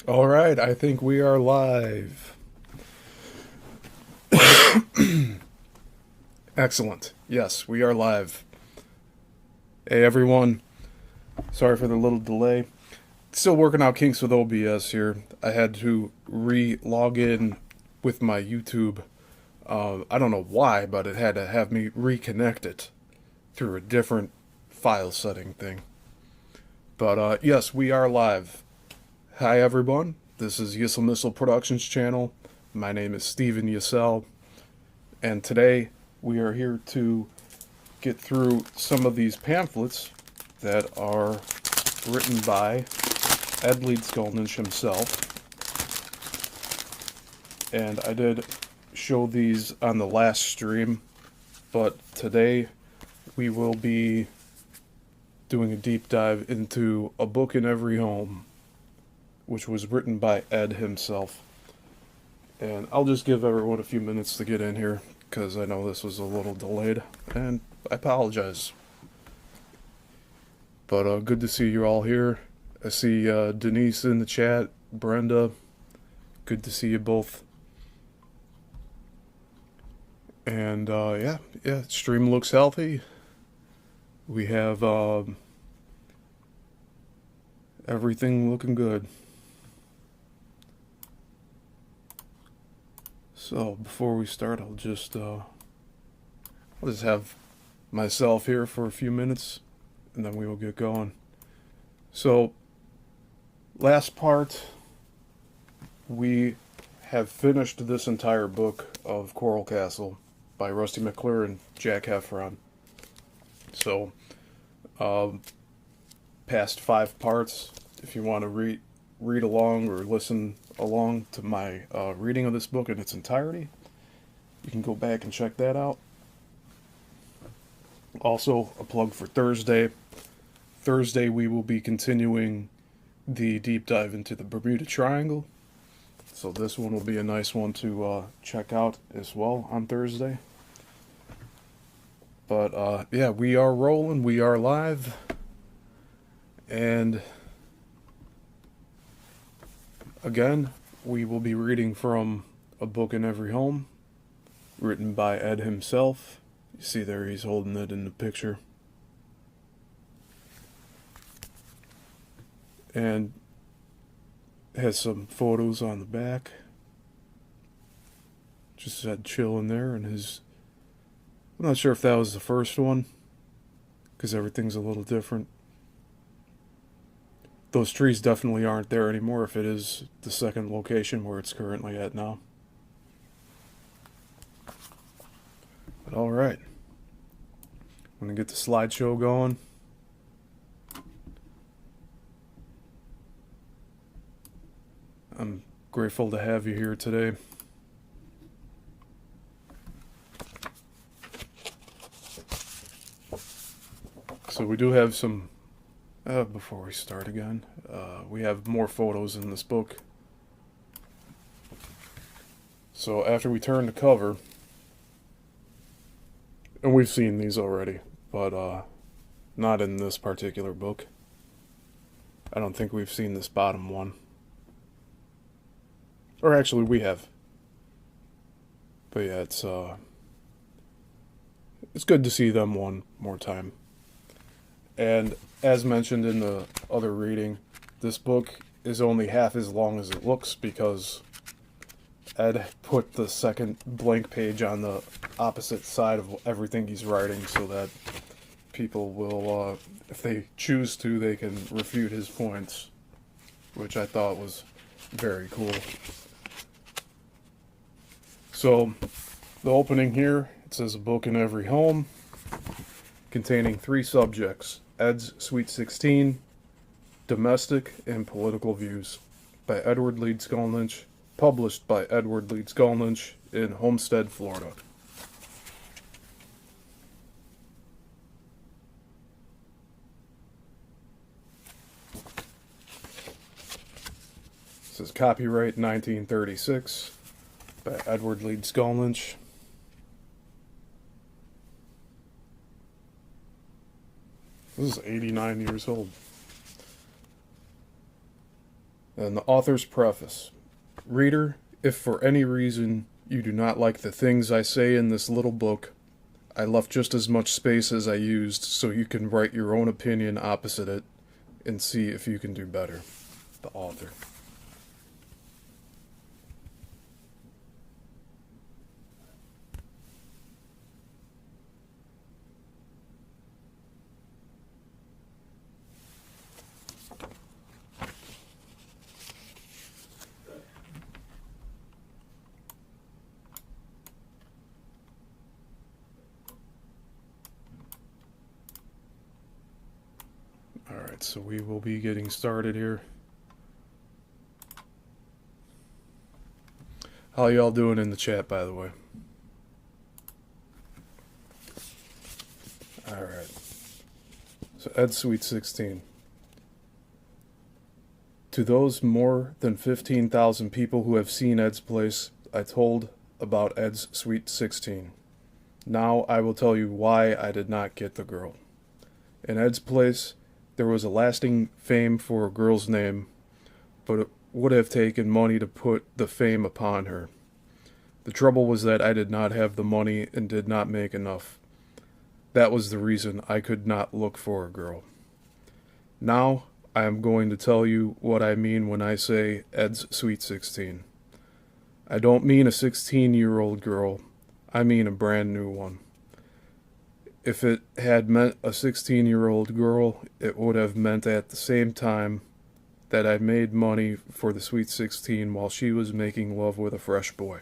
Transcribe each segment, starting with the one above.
All right, I think we are live. Excellent. Yes, we are live. Hey everyone, sorry for the little delay. Still working out kinks with OBS here. I had to re-log in with my YouTube. I don't know why, but it had to have me reconnect it through a different file setting thing. But yes, we are live. Hi everyone, this is Yissel Missile Productions channel. My name is Steven Yissel, and today we are here to get through some of these pamphlets that are written by Ed Leedskalnin himself. And I did show these on the last stream, but today we will be doing a deep dive into A Book in Every Home, which was written by Ed himself. And I'll just give everyone a few minutes to get in here, because I know this was a little delayed, and I apologize. But good to see you all here. I see Denise in the chat, Brenda. Good to see you both. And yeah, stream looks healthy. We have everything looking good. So before we start, I'll just have myself here for a few minutes, and then we will get going. So last part, we have finished this entire book of Coral Castle by Rusty McClure and Jack Heffron. So past 5 parts, if you want to read along or listen along to my reading of this book in its entirety, you can go back and check that out. Also, a plug for Thursday. Thursday we will be continuing the deep dive into the Bermuda Triangle. So this one will be a nice one to check out as well on Thursday. But yeah, we are rolling, we are live. And again, we will be reading from A Book in Every Home, written by Ed himself. You see there, he's holding it in the picture. And has some photos on the back. Just said chill in there, and his... I'm not sure if that was the first one, because everything's a little different. Those trees definitely aren't there anymore if it is the second location where it's currently at now. But alright. I'm going to get the slideshow going. I'm grateful to have you here today. So we do have some... before we start again, we have more photos in this book. So after we turn the cover, and we've seen these already, but not in this particular book. I don't think we've seen this bottom one. Or actually we have. But yeah, it's good to see them one more time. And as mentioned in the other reading, this book is only half as long as it looks because Ed put the second blank page on the opposite side of everything he's writing so that people will, if they choose to, they can refute his points, which I thought was very cool. So, the opening here, it says A Book in Every Home, containing 3 subjects: Ed's Sweet 16, Domestic and Political Views, by Edward Leedskalnin, published by Edward Leedskalnin in Homestead, Florida. It says copyright 1936 by Edward Leedskalnin. This is 89 years old. And the author's preface. Reader, if for any reason you do not like the things I say in this little book, I left just as much space as I used so you can write your own opinion opposite it and see if you can do better. The author. Alright, so we will be getting started here. How y'all doing in the chat, by the way? Alright. So Ed Sweet 16. To those more than 15,000 people who have seen Ed's place, I told about Ed's Sweet 16. Now I will tell you why I did not get the girl. In Ed's place, there was a lasting fame for a girl's name, but it would have taken money to put the fame upon her. The trouble was that I did not have the money and did not make enough. That was the reason I could not look for a girl. Now, I am going to tell you what I mean when I say Ed's Sweet 16. I don't mean a 16-year-old girl, I mean a brand new one. If it had meant a 16-year-old girl, it would have meant at the same time that I made money for the Sweet 16 while she was making love with a fresh boy.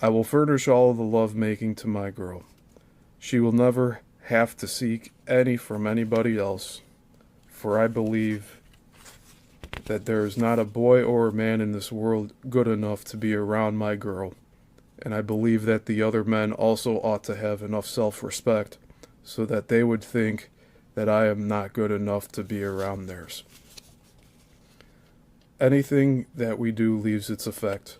I will furnish all the love making to my girl. She will never have to seek any from anybody else, for I believe that there is not a boy or a man in this world good enough to be around my girl, and I believe that the other men also ought to have enough self-respect so that they would think that I am not good enough to be around theirs. Anything that we do leaves its effect,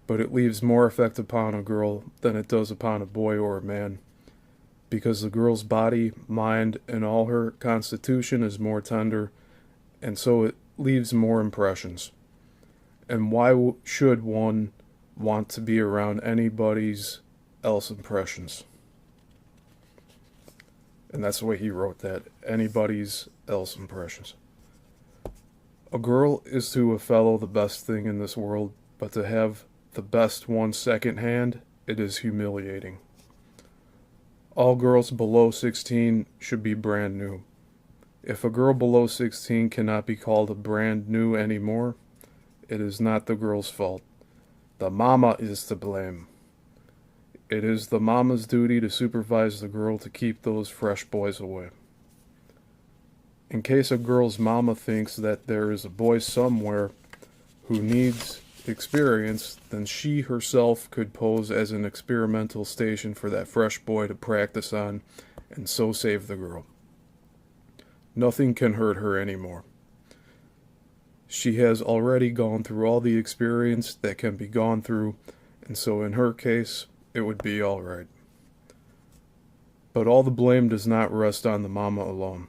but it leaves more effect upon a girl than it does upon a boy or a man, because the girl's body, mind, and all her constitution is more tender, and so it leaves more impressions. And why should one want to be around anybody's else impressions? And that's the way he wrote that, anybody's else impressions. A girl is to a fellow the best thing in this world, but to have the best one second hand, it is humiliating. All girls below 16 should be brand new. If a girl below 16 cannot be called a brand new anymore, it is not the girl's fault. The mama is to blame. It is the mama's duty to supervise the girl to keep those fresh boys away. In case a girl's mama thinks that there is a boy somewhere who needs experience, then she herself could pose as an experimental station for that fresh boy to practice on, and so save the girl. Nothing can hurt her anymore. She has already gone through all the experience that can be gone through, and so in her case, it would be all right. But all the blame does not rest on the mama alone.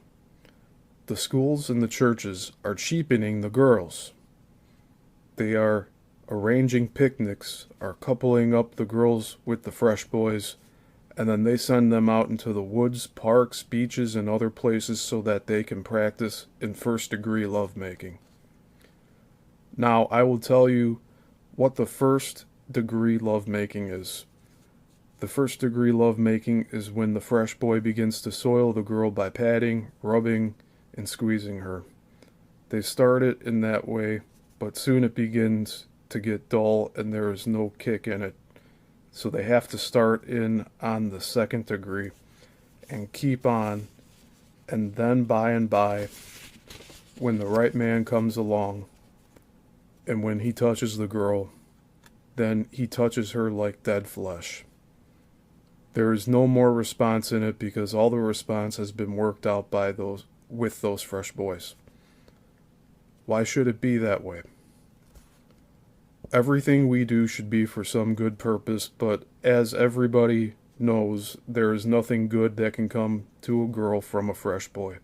The schools and the churches are cheapening the girls. They are arranging picnics, are coupling up the girls with the fresh boys, and then they send them out into the woods, parks, beaches, and other places so that they can practice in first-degree lovemaking. Now, I will tell you what the first-degree lovemaking is. The first-degree lovemaking is when the fresh boy begins to soil the girl by patting, rubbing, and squeezing her. They start it in that way, but soon it begins to get dull and there is no kick in it. So they have to start in on the second degree and keep on, and then by and by, when the right man comes along, and when he touches the girl, then he touches her like dead flesh. There is no more response in it because all the response has been worked out by with those fresh boys. Why should it be that way? Everything we do should be for some good purpose, but as everybody knows, there is nothing good that can come to a girl from a fresh boy.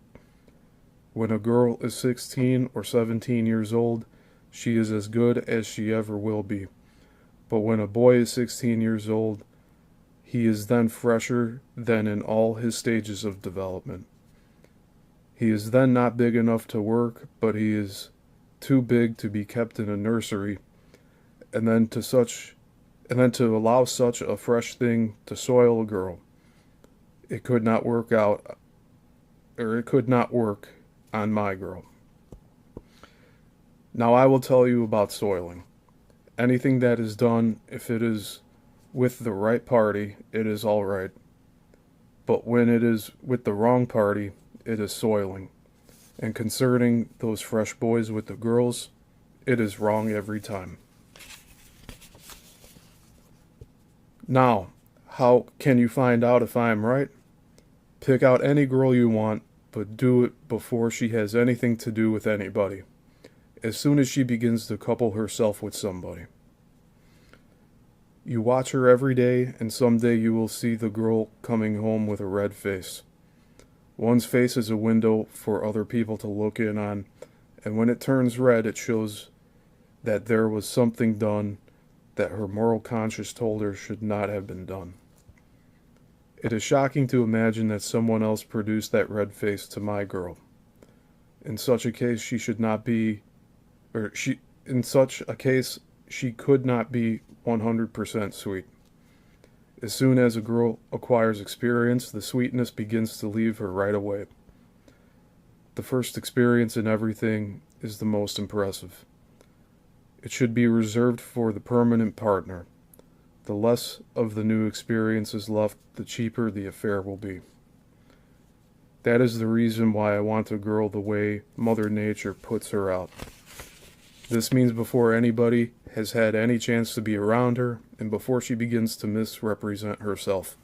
When a girl is 16 or 17 years old, she is as good as she ever will be. But when a boy is 16 years old, he is then fresher than in all his stages of development. He is then not big enough to work, but he is too big to be kept in a nursery, and then to allow such a fresh thing to soil a girl. It could not work on my girl. Now I will tell you about soiling. Anything that is done, if it is with the right party, it is all right. But when it is with the wrong party, it is soiling. And concerning those fresh boys with the girls, it is wrong every time. Now, how can you find out if I am right? Pick out any girl you want, but do it before she has anything to do with anybody. As soon as she begins to couple herself with somebody. You watch her every day, and someday you will see the girl coming home with a red face. One's face is a window for other people to look in on, and when it turns red, it shows that there was something done that her moral conscience told her should not have been done. It is shocking to imagine that someone else produced that red face to my girl. In such a case, she could not be 100% sweet. As soon as a girl acquires experience, the sweetness begins to leave her right away. The first experience in everything is the most impressive. It should be reserved for the permanent partner. The less of the new experience is left, the cheaper the affair will be. That is the reason why I want a girl the way Mother Nature puts her out. This means before anybody has had any chance to be around her, and before she begins to misrepresent herself.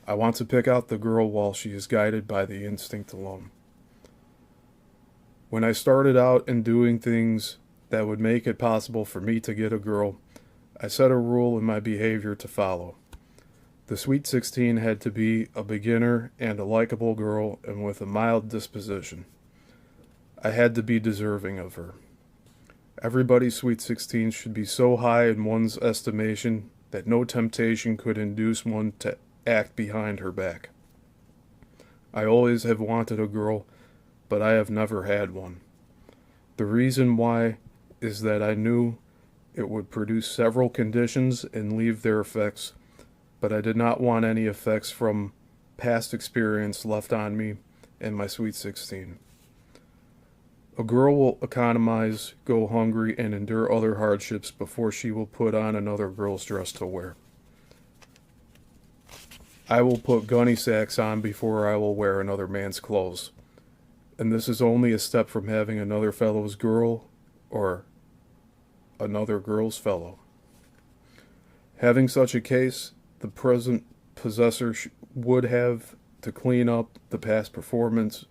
I want to pick out the girl while she is guided by the instinct alone. When I started out in doing things that would make it possible for me to get a girl, I set a rule in my behavior to follow. The sweet 16 had to be a beginner and a likable girl and with a mild disposition. I had to be deserving of her. Everybody's sweet 16 should be so high in one's estimation that no temptation could induce one to act behind her back. I always have wanted a girl, but I have never had one. The reason why is that I knew it would produce several conditions and leave their effects, but I did not want any effects from past experience left on me and my sweet 16. A girl will economize, go hungry, and endure other hardships before she will put on another girl's dress to wear. I will put gunny sacks on before I will wear another man's clothes. And this is only a step from having another fellow's girl or another girl's fellow. Having such a case, the present possessor would have to clean up the past performer's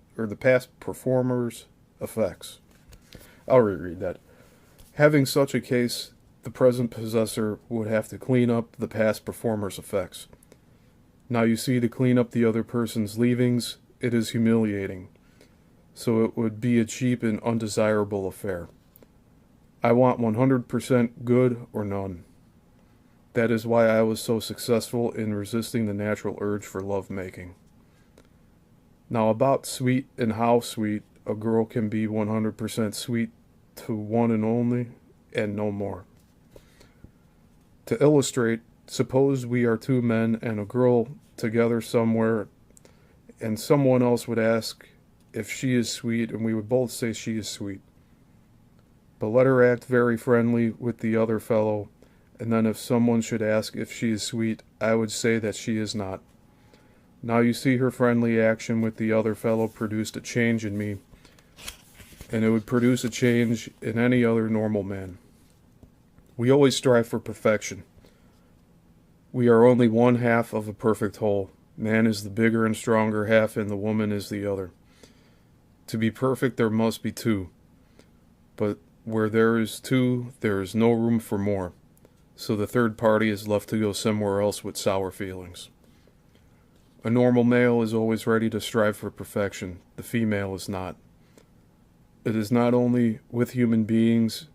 effects. I'll reread that. Having such a case, the present possessor would have to clean up the past performer's effects. Now you see, to clean up the other person's leavings, it is humiliating, so it would be a cheap and undesirable affair. I want 100% good or none. That is why I was so successful in resisting the natural urge for love-making. Now about sweet and how sweet, a girl can be 100% sweet to one and only, and no more. To illustrate, suppose we are two men and a girl together somewhere, and someone else would ask if she is sweet, and we would both say she is sweet. But let her act very friendly with the other fellow, and then if someone should ask if she is sweet, I would say that she is not. Now you see, her friendly action with the other fellow produced a change in me, and it would produce a change in any other normal man. We always strive for perfection. We are only one half of a perfect whole. Man is the bigger and stronger half, and the woman is the other. To be perfect, there must be two. But where there is two, there is no room for more. So the third party is left to go somewhere else with sour feelings. A normal male is always ready to strive for perfection. The female is not. It is not only with human beings,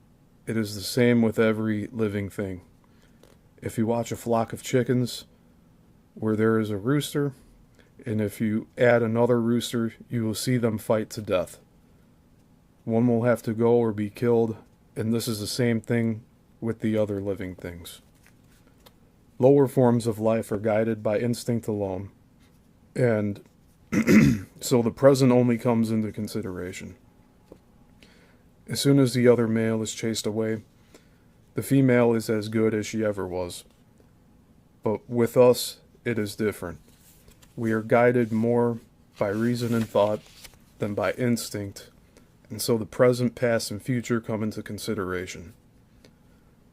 it is the same with every living thing. If you watch a flock of chickens where there is a rooster, and if you add another rooster, you will see them fight to death. One will have to go or be killed, and this is the same thing with the other living things. Lower forms of life are guided by instinct alone, and so the present only comes into consideration. As soon as the other male is chased away, the female is as good as she ever was. But with us, it is different. We are guided more by reason and thought than by instinct, and so the present, past, and future come into consideration.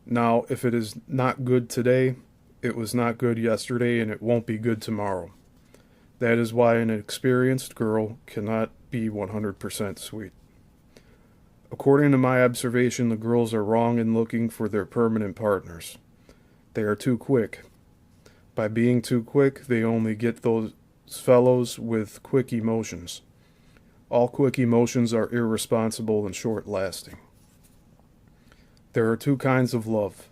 Now, if it is not good today, it was not good yesterday, and it won't be good tomorrow. That is why an experienced girl cannot be 100% sweet. According to my observation, the girls are wrong in looking for their permanent partners. They are too quick. By being too quick, they only get those fellows with quick emotions. All quick emotions are irresponsible and short-lasting. There are two kinds of love,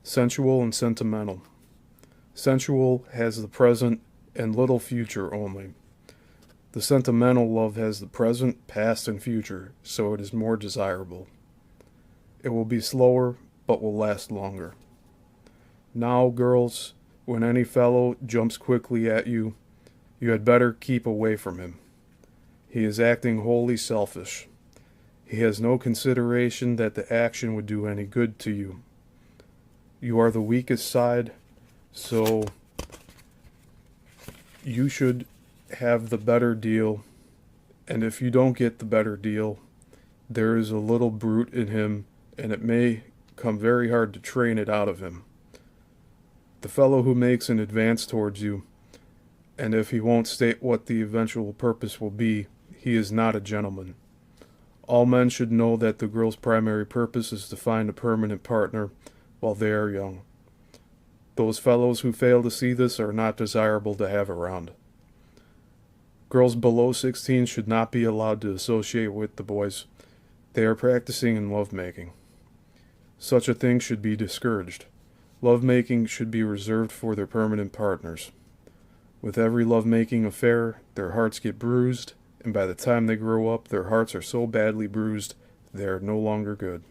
sensual and sentimental. Sensual has the present and little future only. The sentimental love has the present, past, and future, so it is more desirable. It will be slower, but will last longer. Now, girls, when any fellow jumps quickly at you, you had better keep away from him. He is acting wholly selfish. He has no consideration that the action would do any good to you. You are the weakest side, so you should have the better deal, and if you don't get the better deal, there is a little brute in him, and it may come very hard to train it out of him. The fellow who makes an advance towards you, and if he won't state what the eventual purpose will be, he is not a gentleman. All men should know that the girl's primary purpose is to find a permanent partner while they are young. Those fellows who fail to see this are not desirable to have around. Girls below 16 should not be allowed to associate with the boys. They are practicing in lovemaking. Such a thing should be discouraged. Lovemaking should be reserved for their permanent partners. With every lovemaking affair, their hearts get bruised, and by the time they grow up, their hearts are so badly bruised they are no longer good.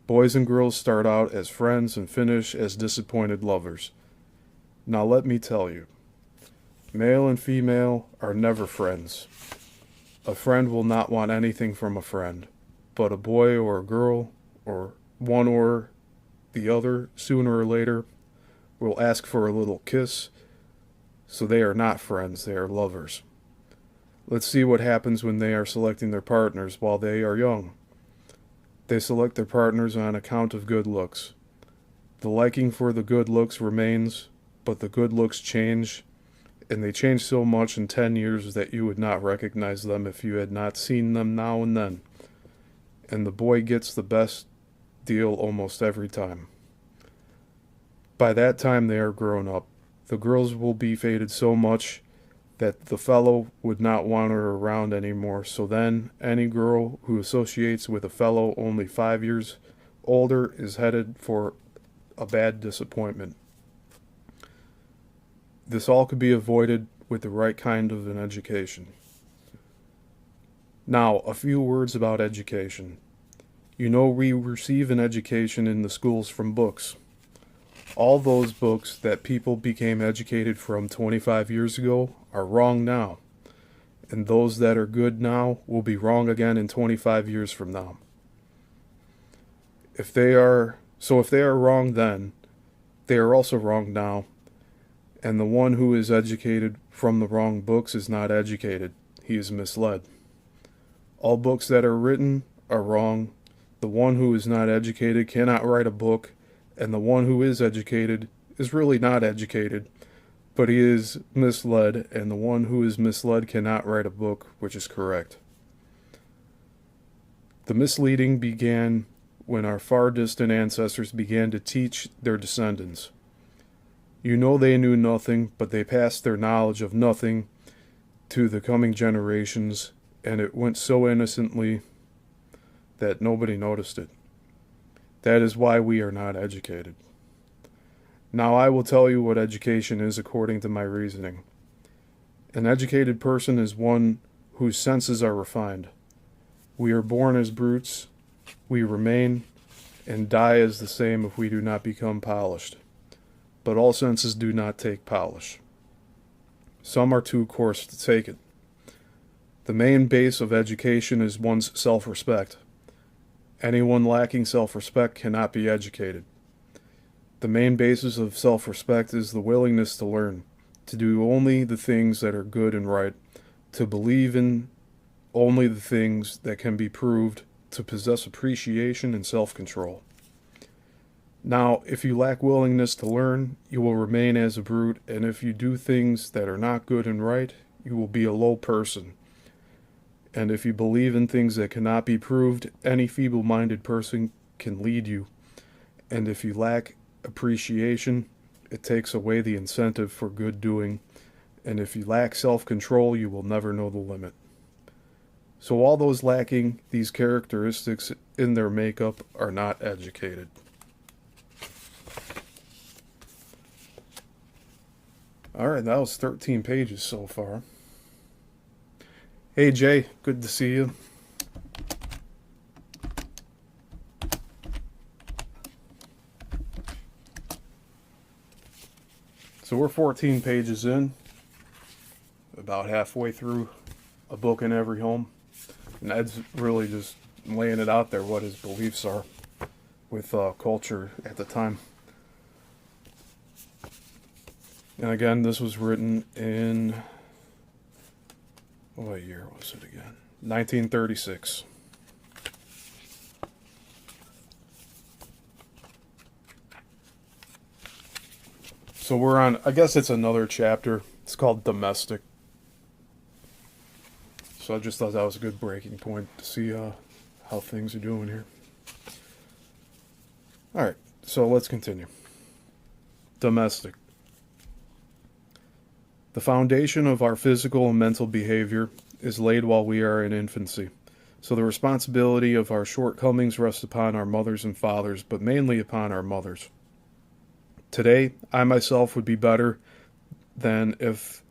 Boys and girls start out as friends and finish as disappointed lovers. Now let me tell you, male and female are never friends. A friend will not want anything from a friend, but a boy or a girl, or one or the other, sooner or later, will ask for a little kiss, so they are not friends, they are lovers. Let's see what happens when they are selecting their partners while they are young. They select their partners on account of good looks. The liking for the good looks remains, but the good looks change, and they change so much in 10 years that you would not recognize them if you had not seen them now and then. And the boy gets the best deal almost every time. By that time they are grown up. The girls will be faded so much that the fellow would not want her around anymore, so then any girl who associates with a fellow only 5 years older is headed for a bad disappointment. This all could be avoided with the right kind of an education. Now, a few words about education. You know, we receive an education in the schools from books. All those books that people became educated from 25 years ago are wrong now, and those that are good now will be wrong again in 25 years from now. If they are wrong then, they are also wrong now, and the one who is educated from the wrong books is not educated, he is misled. All books that are written are wrong. The one who is not educated cannot write a book, and the one who is educated is really not educated, but he is misled, and the one who is misled cannot write a book which is correct. The misleading began when our far distant ancestors began to teach their descendants. You know they knew nothing, but they passed their knowledge of nothing to the coming generations, and it went so innocently that nobody noticed it. That is why we are not educated. Now I will tell you what education is according to my reasoning. An educated person is one whose senses are refined. We are born as brutes, we remain, and die as the same if we do not become polished. But all senses do not take polish. Some are too coarse to take it. The main base of education is one's self-respect. Anyone lacking self-respect cannot be educated. The main basis of self-respect is the willingness to learn, to do only the things that are good and right, to believe in only the things that can be proved, to possess appreciation and self-control. Now, if you lack willingness to learn, you will remain as a brute, and if you do things that are not good and right, you will be a low person. And if you believe in things that cannot be proved, any feeble-minded person can lead you. And if you lack appreciation, it takes away the incentive for good doing. And if you lack self-control, you will never know the limit. So all those lacking these characteristics in their makeup are not educated. Alright, that was 13 pages so far. Hey Jay, good to see you. So we're 14 pages in, about halfway through A Book in Every Home. And Ed's really just laying it out there what his beliefs are with culture at the time. And again, this was written in, what year was it again? 1936. So we're on, I guess it's another chapter. It's called Domestic. So I just thought that was a good breaking point to see how things are doing here. Alright, so let's continue. Domestic. The foundation of our physical and mental behavior is laid while we are in infancy. So the responsibility of our shortcomings rests upon our mothers and fathers, but mainly upon our mothers. Today, I myself would be better than if...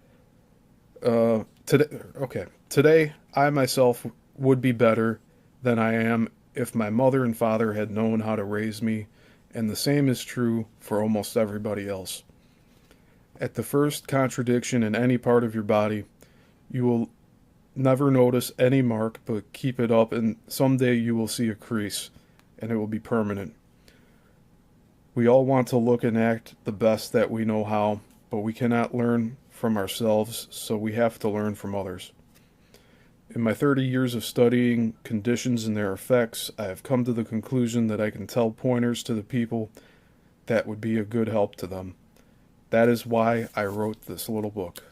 Today, I myself would be better than I am if my mother and father had known how to raise me, and the same is true for almost everybody else. At the first contradiction in any part of your body, you will never notice any mark, but keep it up, and someday you will see a crease, and it will be permanent. We all want to look and act the best that we know how, but we cannot learn from ourselves, so we have to learn from others. In my 30 years of studying conditions and their effects, I have come to the conclusion that I can tell pointers to the people that would be a good help to them. That is why I wrote this little book.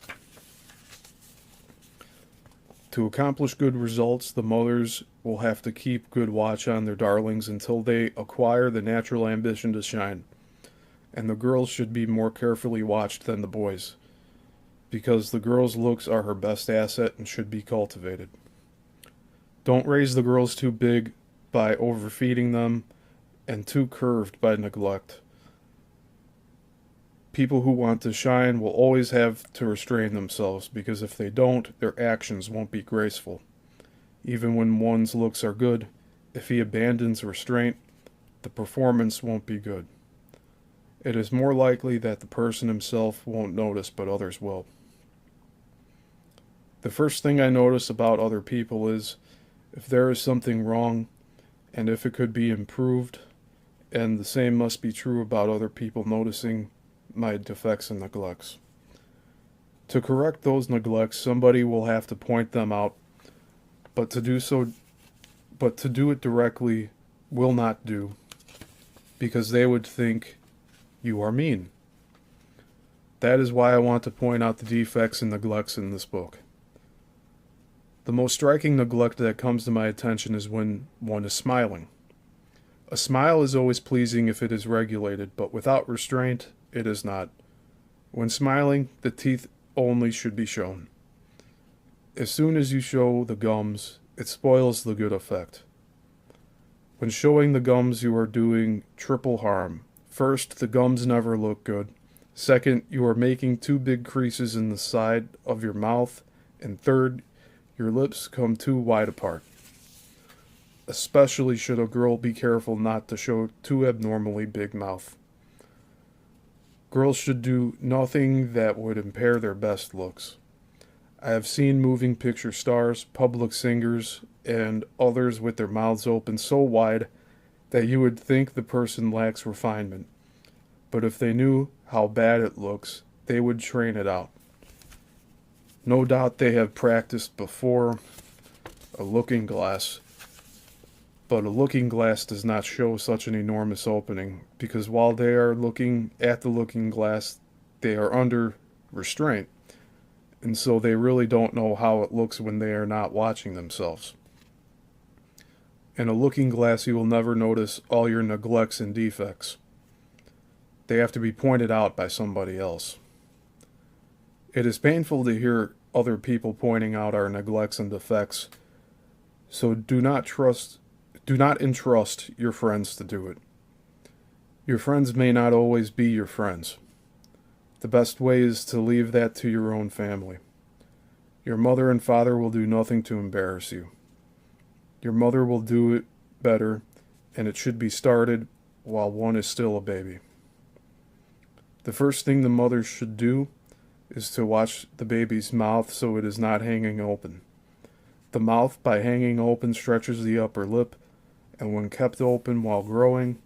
To accomplish good results, the mothers will have to keep good watch on their darlings until they acquire the natural ambition to shine. And the girls should be more carefully watched than the boys, because the girl's looks are her best asset and should be cultivated. Don't raise the girls too big by overfeeding them and too curved by neglect. People who want to shine will always have to restrain themselves, because if they don't, their actions won't be graceful. Even when one's looks are good, if he abandons restraint, the performance won't be good. It is more likely that the person himself won't notice, but others will. The first thing I notice about other people is if there is something wrong, and if it could be improved, and the same must be true about other people noticing my defects and neglects. To correct those neglects, somebody will have to point them out, but to do it directly will not do, because they would think you are mean. That is why I want to point out the defects and neglects in this book. The most striking neglect that comes to my attention is when one is smiling. A smile is always pleasing if it is regulated, but without restraint, it is not. When smiling, the teeth only should be shown. As soon as you show the gums, it spoils the good effect. When showing the gums, you are doing triple harm. First, the gums never look good. Second, you are making two big creases in the side of your mouth. And third, your lips come too wide apart. Especially should a girl be careful not to show too abnormally big mouth. Girls should do nothing that would impair their best looks. I have seen moving picture stars, public singers, and others with their mouths open so wide that you would think the person lacks refinement. But if they knew how bad it looks, they would train it out. No doubt they have practiced before a looking glass, but a looking glass does not show such an enormous opening, because while they are looking at the looking glass, they are under restraint, and so they really don't know how it looks when they are not watching themselves. In a looking glass, you will never notice all your neglects and defects. They have to be pointed out by somebody else. It is painful to hear other people pointing out our neglects and defects, so do not entrust your friends to do it. Your friends may not always be your friends. The best way is to leave that to your own family. Your mother and father will do nothing to embarrass you. Your mother will do it better, and it should be started while one is still a baby. The first thing the mother should do is to watch the baby's mouth so it is not hanging open. The mouth, by hanging open, stretches the upper lip, and when kept open while growing,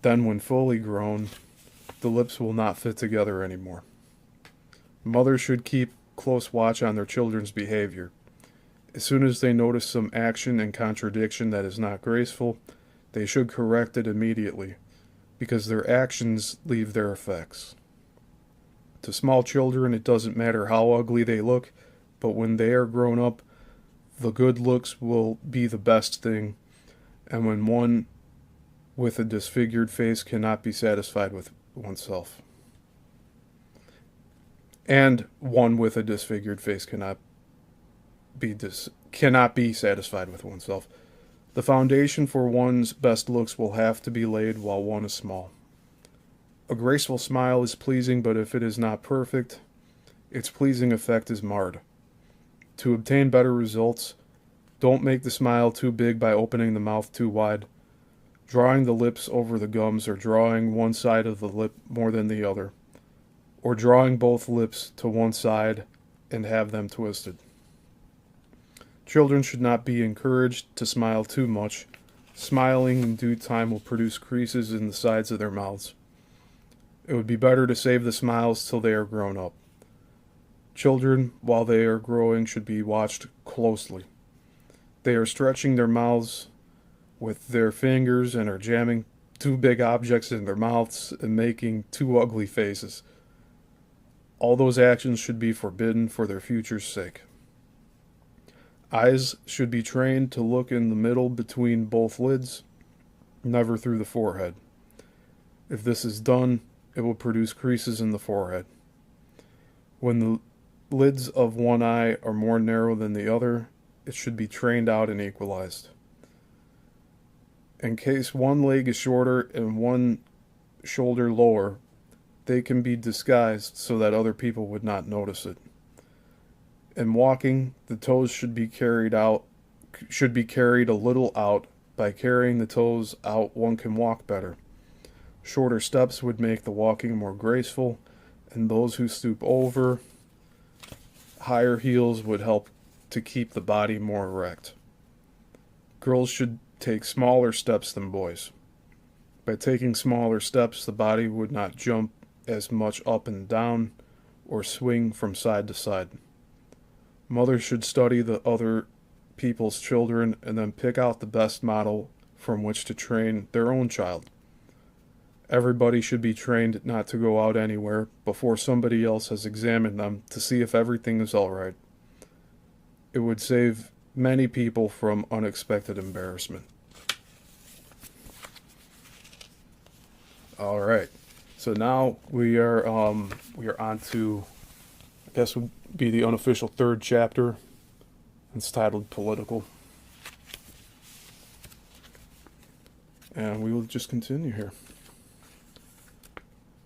then when fully grown, the lips will not fit together anymore. Mothers should keep close watch on their children's behavior. As soon as they notice some action and contradiction that is not graceful, they should correct it immediately, because their actions leave their effects. To small children, it doesn't matter how ugly they look, but when they are grown up, the good looks will be the best thing, and when one with a disfigured face cannot be satisfied with oneself. And one with a disfigured face cannot be satisfied with oneself. The foundation for one's best looks will have to be laid while one is small. A graceful smile is pleasing, but if it is not perfect, its pleasing effect is marred. To obtain better results, don't make the smile too big by opening the mouth too wide, drawing the lips over the gums, or drawing one side of the lip more than the other, or drawing both lips to one side and have them twisted. Children should not be encouraged to smile too much. Smiling in due time will produce creases in the sides of their mouths. It would be better to save the smiles till they are grown up. Children, while they are growing, should be watched closely. They are stretching their mouths with their fingers and are jamming two big objects in their mouths and making two ugly faces. All those actions should be forbidden for their future's sake. Eyes should be trained to look in the middle between both lids, never through the forehead. If this is done, it will produce creases in the forehead. When the lids of one eye are more narrow than the other, it should be trained out and equalized. In case one leg is shorter and one shoulder lower, they can be disguised so that other people would not notice it. In walking, the toes should be carried a little out. By carrying the toes out, one can walk better. Shorter steps would make the walking more graceful, and those who stoop over higher heels would help to keep the body more erect. Girls should take smaller steps than boys. By taking smaller steps, the body would not jump as much up and down or swing from side to side. Mothers should study the other people's children and then pick out the best model from which to train their own child. Everybody should be trained not to go out anywhere before somebody else has examined them to see if everything is all right. It would save many people from unexpected embarrassment. All right. So now we are on to, I guess would be the unofficial third chapter. It's titled Political. And we will just continue here.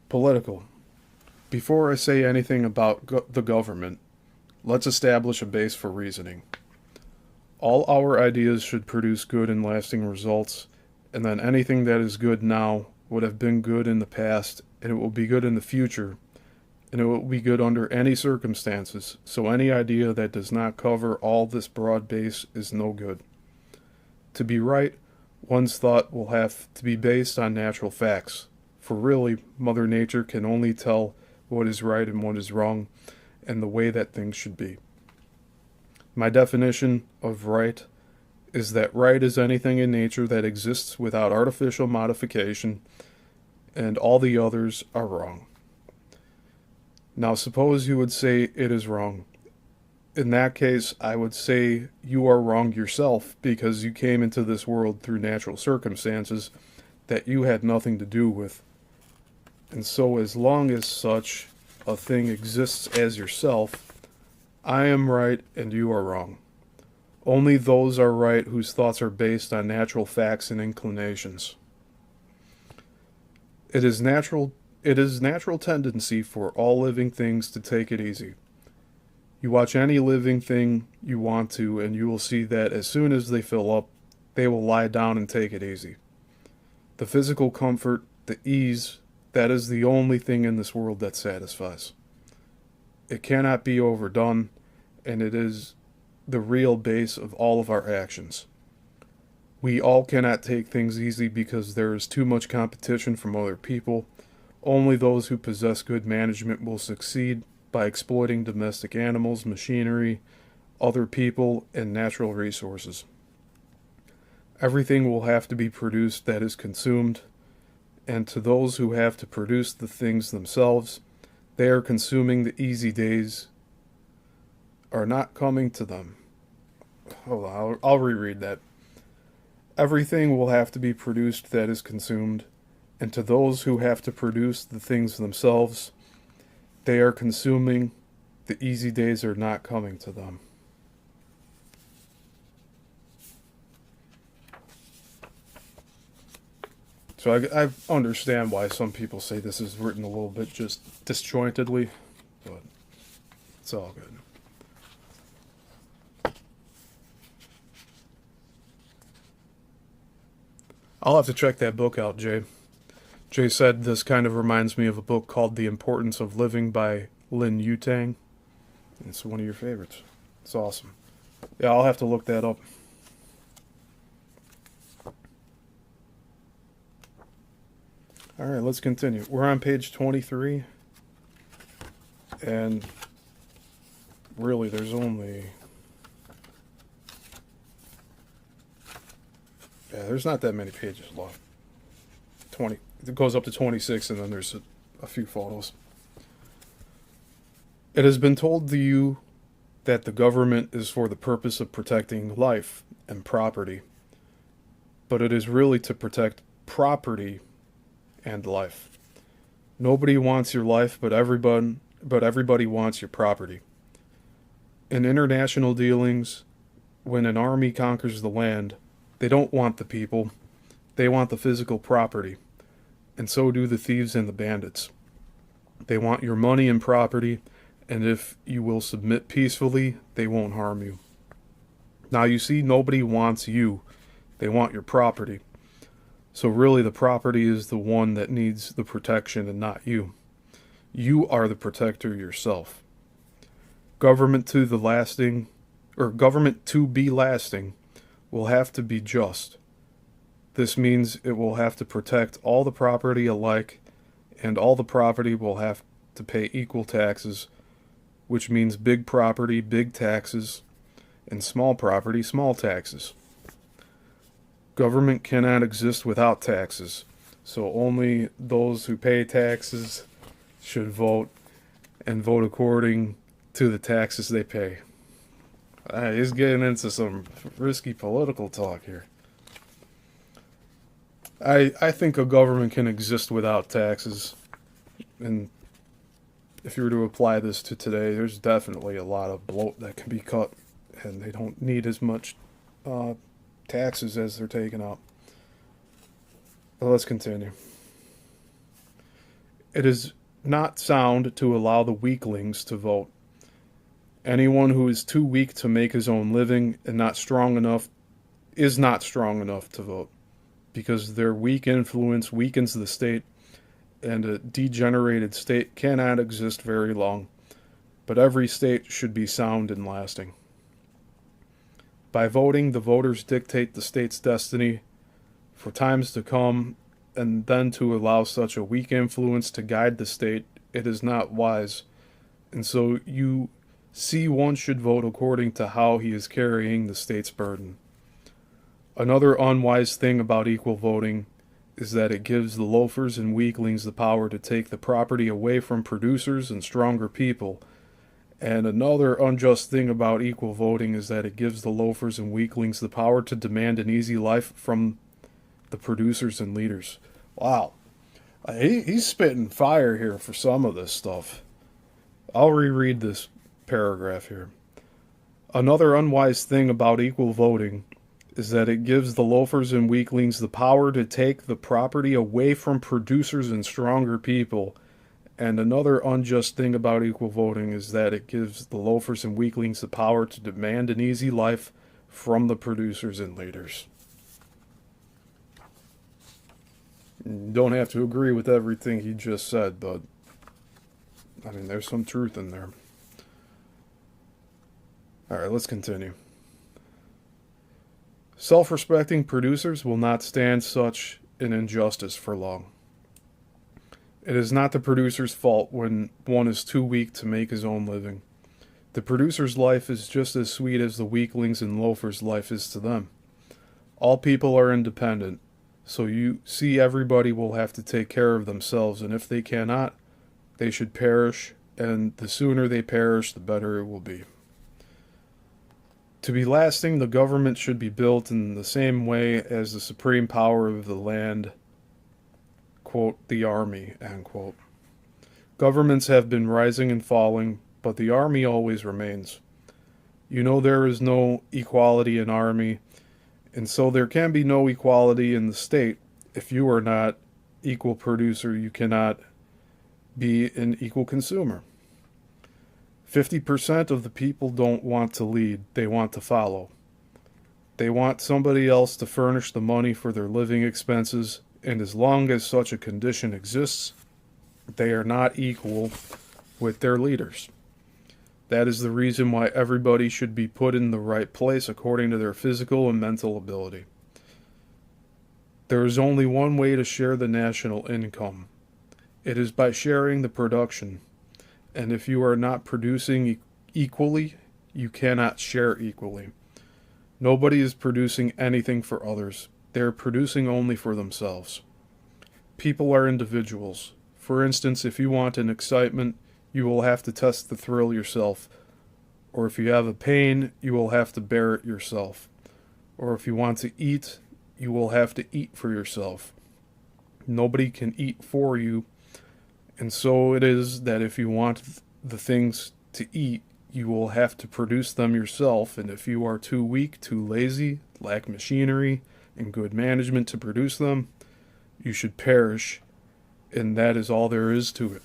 Political. Before I say anything about the government, let's establish a base for reasoning. All our ideas should produce good and lasting results, and then anything that is good now would have been good in the past, and it will be good in the future, and it will be good under any circumstances, so any idea that does not cover all this broad base is no good. To be right, one's thought will have to be based on natural facts, for really, Mother Nature can only tell what is right and what is wrong, and the way that things should be. My definition of right is that right is anything in nature that exists without artificial modification, and all the others are wrong. Now suppose you would say it is wrong. In that case, I would say you are wrong yourself because you came into this world through natural circumstances that you had nothing to do with. And so as long as such a thing exists as yourself, I am right and you are wrong. Only those are right whose thoughts are based on natural facts and inclinations. It is natural tendency for all living things to take it easy. You watch any living thing you want to, and you will see that as soon as they fill up, they will lie down and take it easy. The physical comfort, the ease, that is the only thing in this world that satisfies. It cannot be overdone, and it is the real base of all of our actions. We all cannot take things easy because there is too much competition from other people. Only those who possess good management will succeed by exploiting domestic animals, machinery, other people, and natural resources. Everything will have to be produced that is consumed, and to those who have to produce the things themselves, they are consuming the easy days are not coming to them. Hold on, I'll reread that. Everything will have to be produced that is consumed, and to those who have to produce the things themselves, they are consuming, the easy days are not coming to them. So I understand why some people say this is written a little bit just disjointedly, but it's all good. I'll have to check that book out, Jay. Jay said this kind of reminds me of a book called The Importance of Living by Lin Yutang. It's one of your favorites. It's awesome. Yeah, I'll have to look that up. All right, let's continue. We're on page 23. And really, there's only... Yeah, there's not that many pages left. 20. It goes up to 26, and then there's a few photos. It has been told to you that the government is for the purpose of protecting life and property, but it is really to protect property and life. Nobody wants your life, but everybody wants your property. In international dealings, when an army conquers the land, they don't want the people, they want the physical property. And so do the thieves and the bandits. They want your money and property, and if you will submit peacefully, they won't harm you. Now you see, nobody wants you. They want your property. So really the property is the one that needs the protection and not you. You are the protector yourself. Government to be lasting will have to be just. This means it will have to protect all the property alike, and all the property will have to pay equal taxes, which means big property, big taxes, and small property, small taxes. Government cannot exist without taxes, so only those who pay taxes should vote, and vote according to the taxes they pay. He's getting into some risky political talk here. I think a government can exist without taxes, And if you were to apply this to today, there's definitely a lot of bloat that can be cut, and they don't need as much taxes as they're taking out. But let's continue. It is not sound to allow the weaklings to vote. Anyone who is too weak to make his own living and not strong enough is not strong enough to vote, because their weak influence weakens the state, and a degenerated state cannot exist very long. But every state should be sound and lasting. By voting, the voters dictate the state's destiny for times to come, and then to allow such a weak influence to guide the state, it is not wise. And so you see, one should vote according to how he is carrying the state's burden. Another unwise thing about equal voting is that it gives the loafers and weaklings the power to take the property away from producers and stronger people. And another unjust thing about equal voting is that it gives the loafers and weaklings the power to demand an easy life from the producers and leaders. Wow. He's spitting fire here for some of this stuff. I'll reread this paragraph here. Another unwise thing about equal voting is that it gives the loafers and weaklings the power to take the property away from producers and stronger people. And another unjust thing about equal voting is that it gives the loafers and weaklings the power to demand an easy life from the producers and leaders. You don't have to agree with everything he just said, but I mean, there's some truth in there. Alright, let's continue. Self-respecting producers will not stand such an injustice for long. It is not the producer's fault when one is too weak to make his own living. The producer's life is just as sweet as the weakling's and loafer's life is to them. All people are independent, so you see everybody will have to take care of themselves, and if they cannot, they should perish, and the sooner they perish, the better it will be. To be lasting, the government should be built in the same way as the supreme power of the land, quote, the army, end quote. Governments have been rising and falling, but the army always remains. You know there is no equality in army, and so there can be no equality in the state. If you are not equal producer, you cannot be an equal consumer. 50% of the people don't want to lead, they want to follow. They want somebody else to furnish the money for their living expenses, and as long as such a condition exists, they are not equal with their leaders. That is the reason why everybody should be put in the right place according to their physical and mental ability. There is only one way to share the national income. It is by sharing the production. And if you are not producing equally, you cannot share equally. Nobody is producing anything for others. They are producing only for themselves. People are individuals. For instance, if you want an excitement, you will have to test the thrill yourself. Or if you have a pain, you will have to bear it yourself. Or if you want to eat, you will have to eat for yourself. Nobody can eat for you. And so it is that if you want the things to eat, you will have to produce them yourself. And if you are too weak, too lazy, lack machinery and good management to produce them, you should perish. And that is all there is to it.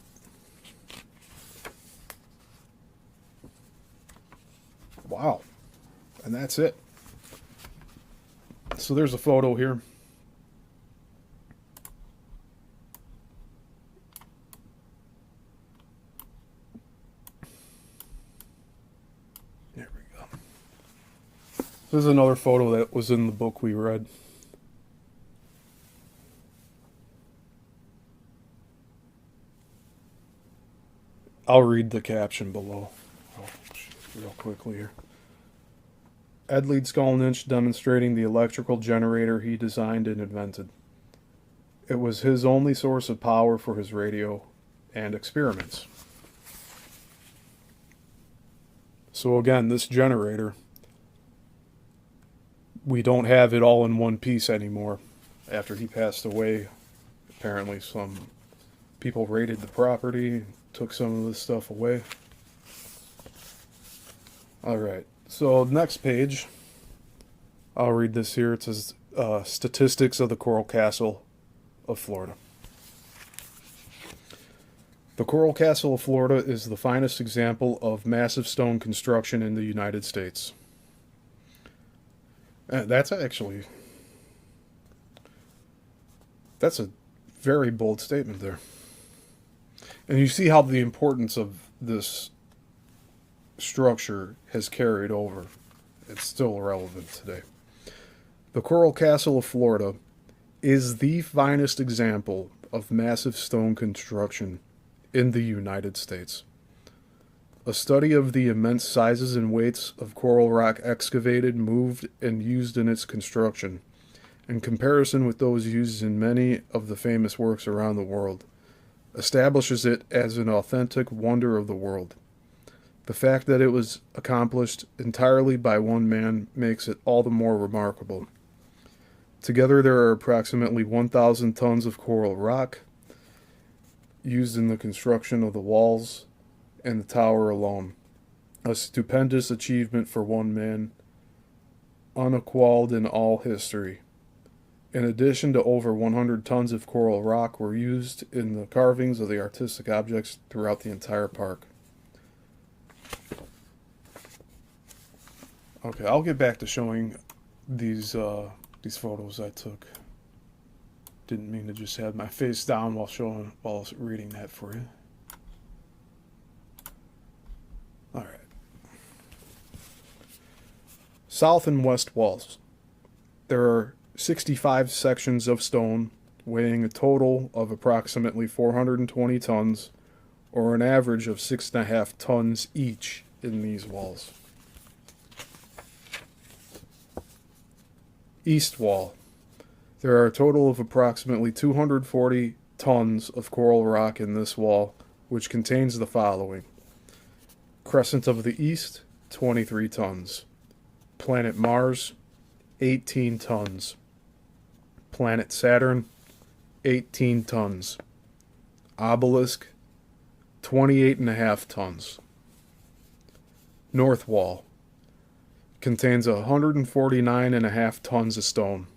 Wow. And that's it. So there's a photo here. There we go. This is another photo that was in the book we read. I'll read the caption below real quickly here. Ed Leedskalnin demonstrating the electrical generator he designed and invented. It was his only source of power for his radio and experiments. So again, this generator, we don't have it all in one piece anymore. After he passed away, apparently some People raided the property, took some of this stuff away. Alright, so next page, I'll read this here. It says Statistics of the Coral Castle of Florida. The Coral Castle of Florida is the finest example of massive stone construction in the United States. That's a very bold statement there. And you see how the importance of this structure has carried over. It's still relevant today. The Coral Castle of Florida is the finest example of massive stone construction in the United States. A study of the immense sizes and weights of coral rock excavated, moved, and used in its construction, in comparison with those used in many of the famous works around the world, establishes it as an authentic wonder of the world. The fact that it was accomplished entirely by one man makes it all the more remarkable. Together there are approximately 1,000 tons of coral rock used in the construction of the walls and the tower alone. A stupendous achievement for one man, unequaled in all history. In addition to over 100 tons of coral rock were used in the carvings of the artistic objects throughout the entire park. Okay, I'll get back to showing these photos I took. Didn't mean to just have my face down while reading that for you. All right. South and west walls. There are 65 sections of stone weighing a total of approximately 420 tons, or an average of 6.5 tons each in these walls. East wall. There are a total of approximately 240 tons of coral rock in this wall, which contains the following: Crescent of the East, 23 tons. Planet Mars, 18 tons. Planet Saturn, 18 tons. Obelisk, 28.5 tons. North wall. Contains 149.5 tons of stone.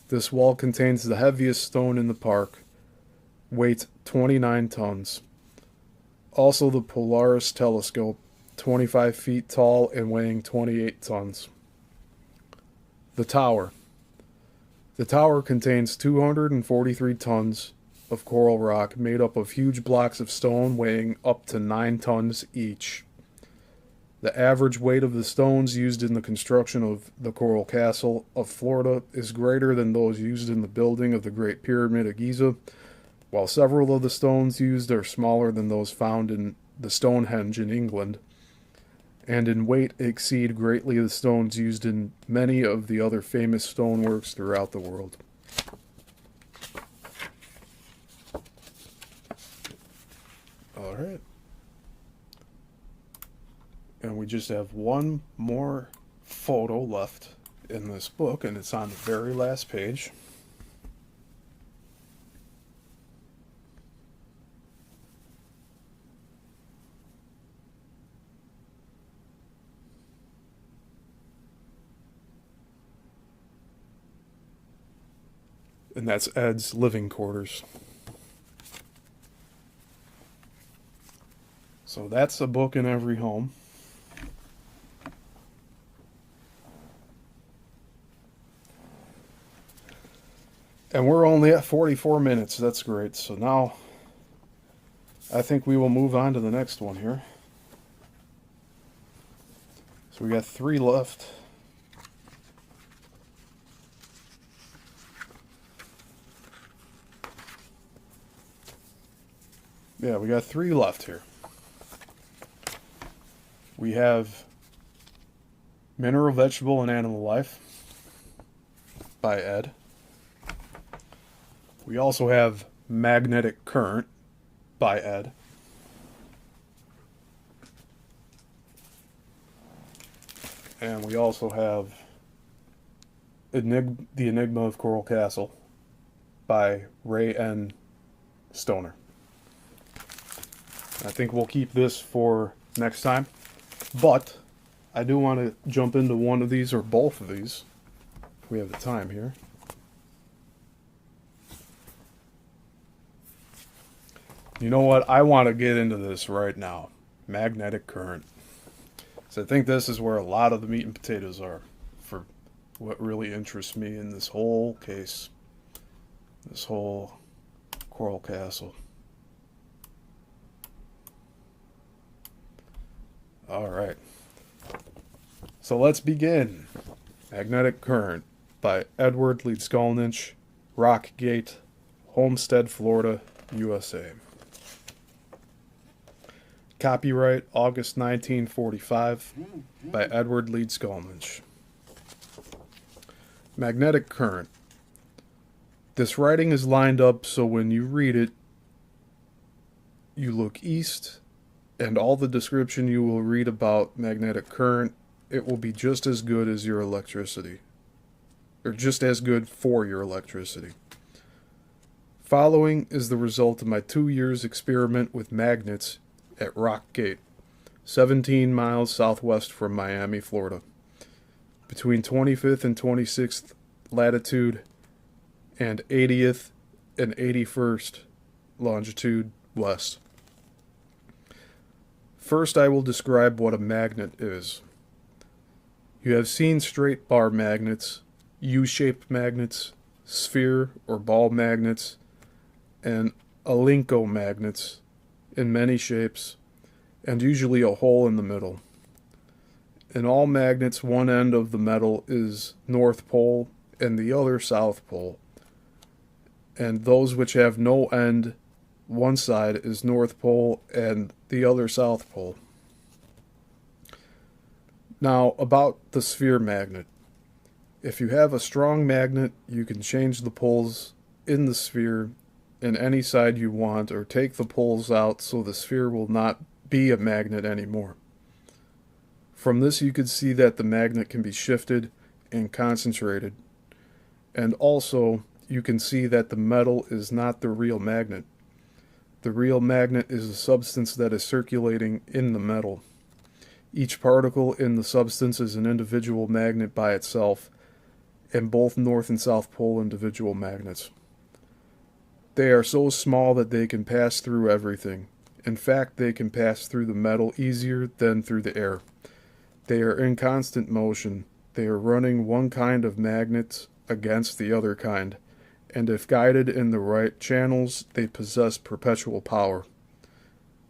This wall contains the heaviest stone in the park, weight 29 tons. Also the Polaris telescope, 25 feet tall and weighing 28 tons. The tower. The tower contains 243 tons of coral rock made up of huge blocks of stone weighing up to 9 tons each. The average weight of the stones used in the construction of the Coral Castle of Florida is greater than those used in the building of the Great Pyramid of Giza, while several of the stones used are smaller than those found in the Stonehenge in England, and in weight exceed greatly the stones used in many of the other famous stoneworks throughout the world. All right. And we just have one more photo left in this book, and it's on the very last page. And that's Ed's living quarters. So that's a book in every home. And we're only at 44 minutes. That's great. So now I think we will move on to the next one here. So we got 3 left. Yeah, we got 3 left here. We have Mineral, Vegetable, and Animal Life by Ed. We also have Magnetic Current by Ed. And we also have The Enigma of Coral Castle by Ray N. Stoner. I think we'll keep this for next time. But I do want to jump into one of these or both of these if we have the time here. You know what? I want to get into this right now. Magnetic current. So I think this is where a lot of the meat and potatoes are for what really interests me in this whole case. This whole Coral Castle. Alright. So let's begin. Magnetic Current by Ed Leedskalnin, Rockgate, Homestead, Florida, USA. Copyright August 1945 by Ed Leedskalnin. Magnetic current. This writing is lined up so when you read it, you look east, and all the description you will read about magnetic current, it will be just as good as your electricity, or just as good for your electricity. Following is the result of my 2 years experiment with magnets at Rockgate, 17 miles southwest from Miami, Florida, between 25th and 26th latitude and 80th and 81st longitude west. First, I will describe what a magnet is. You have seen straight bar magnets, U-shaped magnets, sphere or ball magnets, and Alinco magnets in many shapes, and usually a hole in the middle. In all magnets, one end of the metal is North Pole and the other South Pole, and those which have no end, one side is North Pole and the other South Pole. Now, about the sphere magnet. If you have a strong magnet, you can change the poles in the sphere in any side you want, or take the poles out so the sphere will not be a magnet anymore. From this you could see that the magnet can be shifted and concentrated, and also you can see that the metal is not the real magnet. The real magnet is a substance that is circulating in the metal. Each particle in the substance is an individual magnet by itself, and both North and South Pole individual magnets. They are so small that they can pass through everything. In fact, they can pass through the metal easier than through the air. They are in constant motion. They are running one kind of magnets against the other kind, and if guided in the right channels, they possess perpetual power.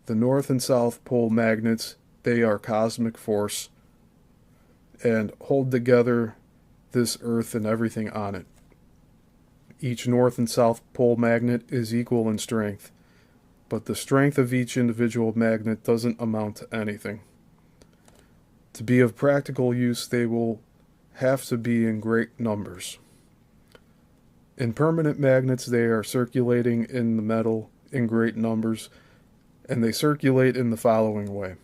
The North and South Pole magnets, they are cosmic force, and hold together this earth and everything on it. Each North and South Pole magnet is equal in strength, but the strength of each individual magnet doesn't amount to anything. To be of practical use, they will have to be in great numbers. In permanent magnets, they are circulating in the metal in great numbers, and they circulate in the following way.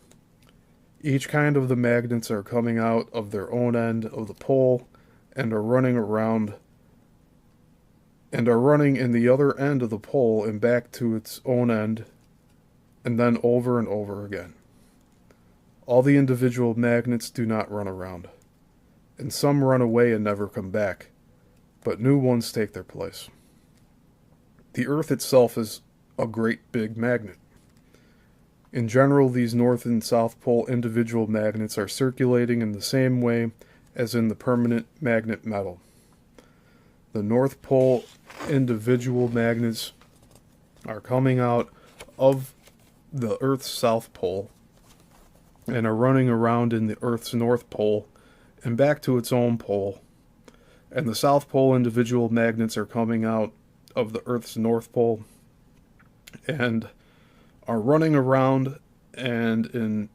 Each kind of the magnets are coming out of their own end of the pole and are running around and are running in the other end of the pole and back to its own end, and then over and over again. All the individual magnets do not run around, and some run away and never come back, but new ones take their place. The Earth itself is a great big magnet. In general, these North and South Pole individual magnets are circulating in the same way as in the permanent magnet metal. The North Pole individual magnets are coming out of the Earth's South Pole and are running around in the Earth's North Pole and back to its own pole. And the South Pole individual magnets are coming out of the Earth's North Pole and are running around and in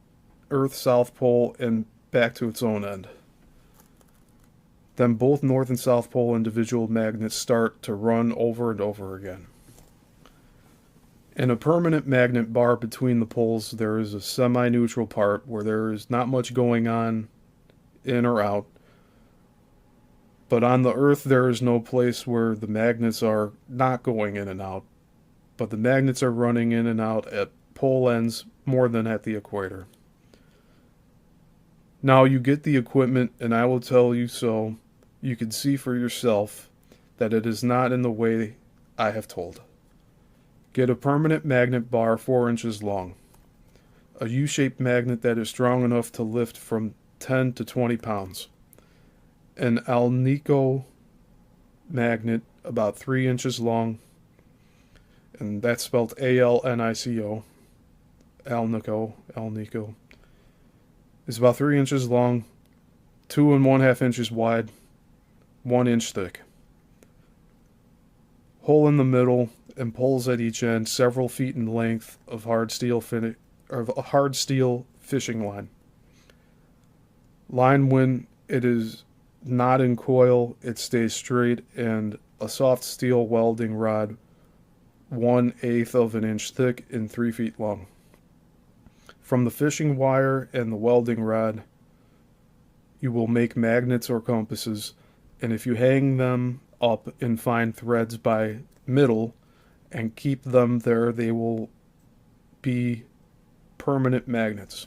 Earth's South Pole and back to its own end. Then both North and South Pole individual magnets start to run over and over again. In a permanent magnet bar between the poles, there is a semi-neutral part where there is not much going on in or out. But on the Earth, there is no place where the magnets are not going in and out, but the magnets are running in and out at pole ends more than at the equator. Now you get the equipment, and I will tell you so you can see for yourself that it is not in the way I have told. Get a permanent magnet bar 4 inches long, a U-shaped magnet that is strong enough to lift from 10 to 20 pounds, an Alnico magnet about 3 inches long, and that's spelled Alnico, Alnico, is about 3 inches long, 2 1/2 inches wide, 1 inch thick. Hole in the middle and poles at each end, several feet in length of hard steel fishing line. Line when it is not in coil, it stays straight, and a soft steel welding rod 1/8 of an inch thick and 3 feet long. From the fishing wire and the welding rod, you will make magnets or compasses, and if you hang them up in fine threads by middle and keep them there, they will be permanent magnets.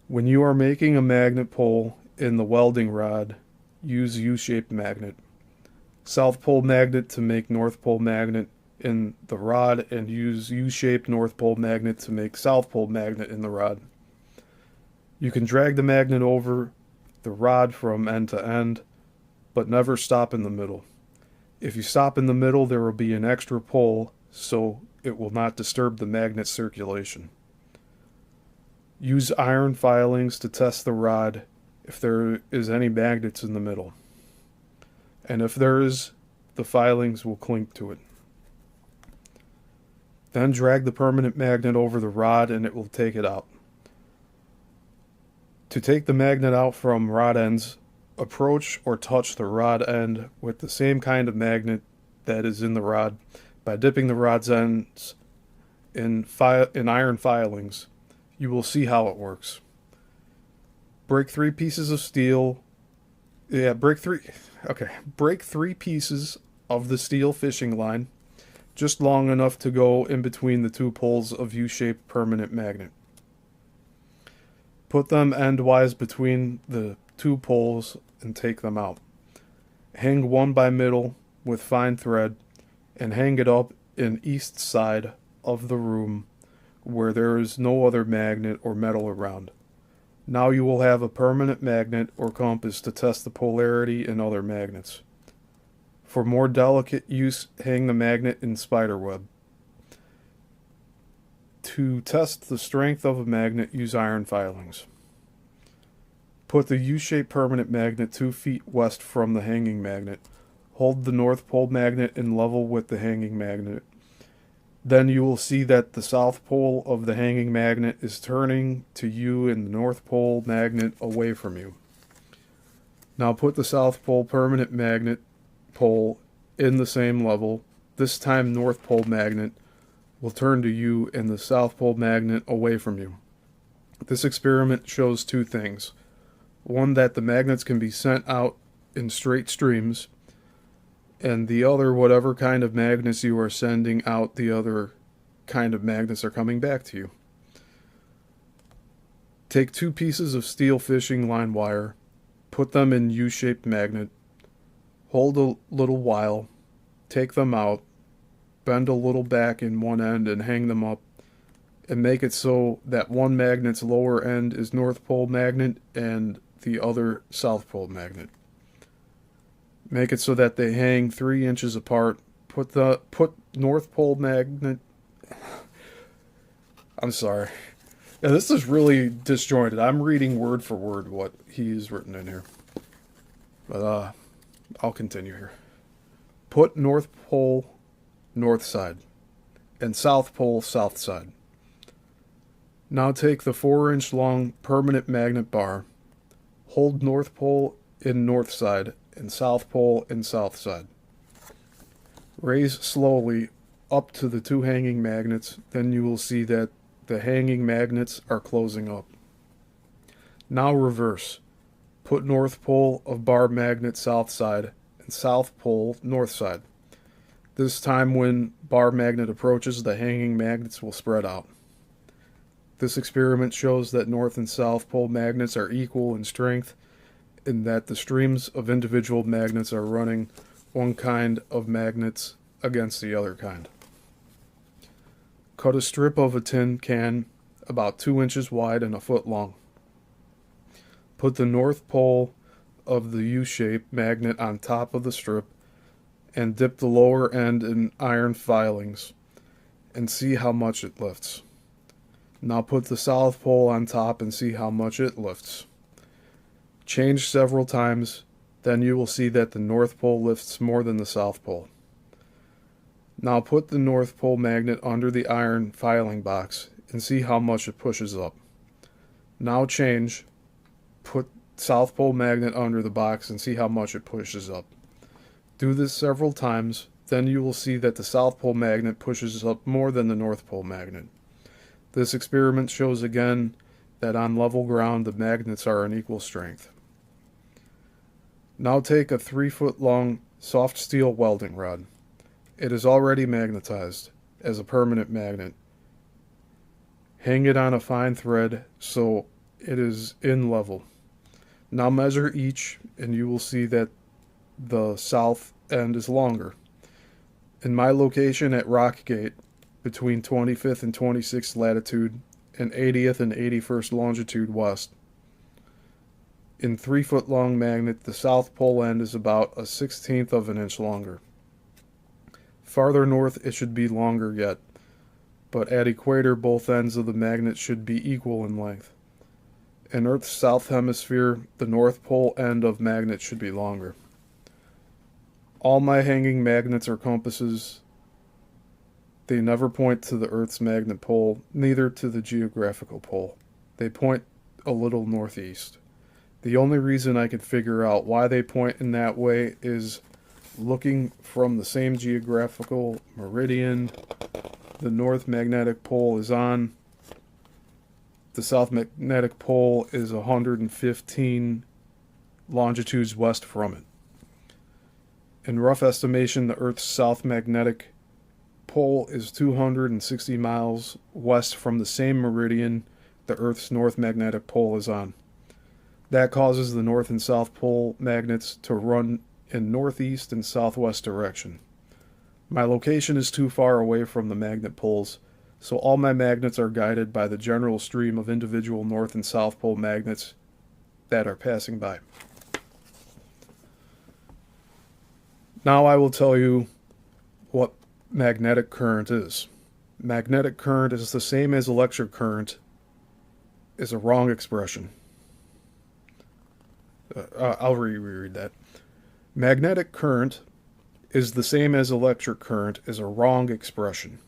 When you are making a magnet pole in the welding rod, use U-shaped magnet. South pole magnet to make North pole magnet in the rod, and use U-shaped North pole magnet to make South pole magnet in the rod. You can drag the magnet over the rod from end to end, but never stop in the middle. If you stop in the middle, there will be an extra pole, so it will not disturb the magnet circulation. Use iron filings to test the rod if there is any magnets in the middle. And if there is, the filings will clink to it. Then drag the permanent magnet over the rod and it will take it out. To take the magnet out from rod ends, approach or touch the rod end with the same kind of magnet that is in the rod by dipping the rod's ends in iron filings. You will see how it works. Break 3 pieces of steel. Break three pieces of the steel fishing line, just long enough to go in between the 2 poles of U-shaped permanent magnet. Put them endwise between the 2 poles and take them out. Hang one by middle with fine thread and hang it up in east side of the room where there is no other magnet or metal around. Now you will have a permanent magnet or compass to test the polarity in other magnets. For more delicate use, hang the magnet in spiderweb. To test the strength of a magnet, use iron filings. Put the U-shaped permanent magnet 2 feet west from the hanging magnet. Hold the North Pole magnet in level with the hanging magnet. Then you will see that the South Pole of the hanging magnet is turning to you and the North Pole magnet away from you. Now put the South Pole permanent magnet pole in the same level. This time North Pole magnet will turn to you and the South Pole magnet away from you. This experiment shows 2 things. One, that the magnets can be sent out in straight streams, and the other, whatever kind of magnets you are sending out, the other kind of magnets are coming back to you. Take 2 pieces of steel fishing line wire, put them in U-shaped magnet, hold a little while, take them out, bend a little back in one end and hang them up, and make it so that one magnet's lower end is North Pole magnet and the other South Pole magnet. Make it so that they hang 3 inches apart. Put North Pole magnet. I'm sorry. Yeah, this is really disjointed. I'm reading word for word what he's written in here. But I'll continue here. Put North Pole north side and South Pole south side. Now take the 4-inch long permanent magnet bar. Hold North Pole in north side and South Pole in south side. Raise slowly up to the 2 hanging magnets, then you will see that the hanging magnets are closing up. Now reverse. Put North Pole of bar magnet south side and South Pole north side. This time when bar magnet approaches, the hanging magnets will spread out. This experiment shows that north and south pole magnets are equal in strength and that the streams of individual magnets are running one kind of magnets against the other kind. Cut a strip of a tin can about 2 inches wide and a foot long. Put the north pole of the U-shaped magnet on top of the strip and dip the lower end in iron filings and see how much it lifts. Now put the south pole on top and see how much it lifts. Change several times, then you will see that the north pole lifts more than the south pole. Now put the north pole magnet under the iron filing box and see how much it pushes up. Now change, put south pole magnet under the box and see how much it pushes up. Do this several times, then you will see that the south pole magnet pushes up more than the north pole magnet. This experiment shows again that on level ground the magnets are in equal strength. Now take a 3-foot long soft steel welding rod. It is already magnetized as a permanent magnet. Hang it on a fine thread so it is in level. Now measure each and you will see that the south end is longer. In my location at Rockgate, between 25th and 26th latitude and 80th and 81st longitude west, in 3-foot long magnet, the south pole end is about a 1/16 of an inch longer. Farther north it should be longer yet, but at equator both ends of the magnet should be equal in length. In Earth's south hemisphere, the north pole end of magnet should be longer. All my hanging magnets are compasses. They never point to the Earth's magnet pole, neither to the geographical pole. They point a little northeast. The only reason I could figure out why they point in that way is looking from the same geographical meridian the north magnetic pole is on. The south magnetic pole is 115 longitudes west from it. In rough estimation, the Earth's south magnetic pole is 260 miles west from the same meridian the Earth's north magnetic pole is on. That causes the north and south pole magnets to run in northeast and southwest direction. My location is too far away from the magnet poles, so all my magnets are guided by the general stream of individual north and south pole magnets that are passing by. Now I will tell you what magnetic current is. Magnetic current is the same as electric current, is a wrong expression. I'll reread that. Magnetic current is the same as electric current is a wrong expression.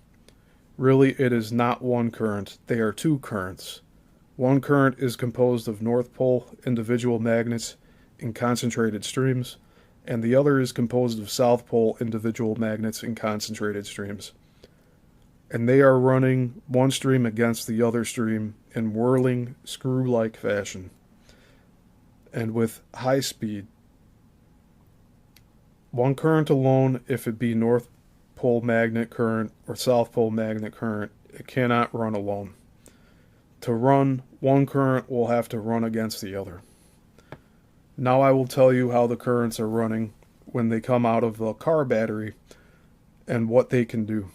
Really, it is not one current. They are two currents. One current is composed of north pole individual magnets in concentrated streams, and the other is composed of south pole individual magnets in concentrated streams. And they are running one stream against the other stream in whirling, screw-like fashion, and with high speed. One current alone, if it be north pole magnet current or south pole magnet current, it cannot run alone. To run, one current will have to run against the other. Now I will tell you how the currents are running when they come out of a car battery and what they can do.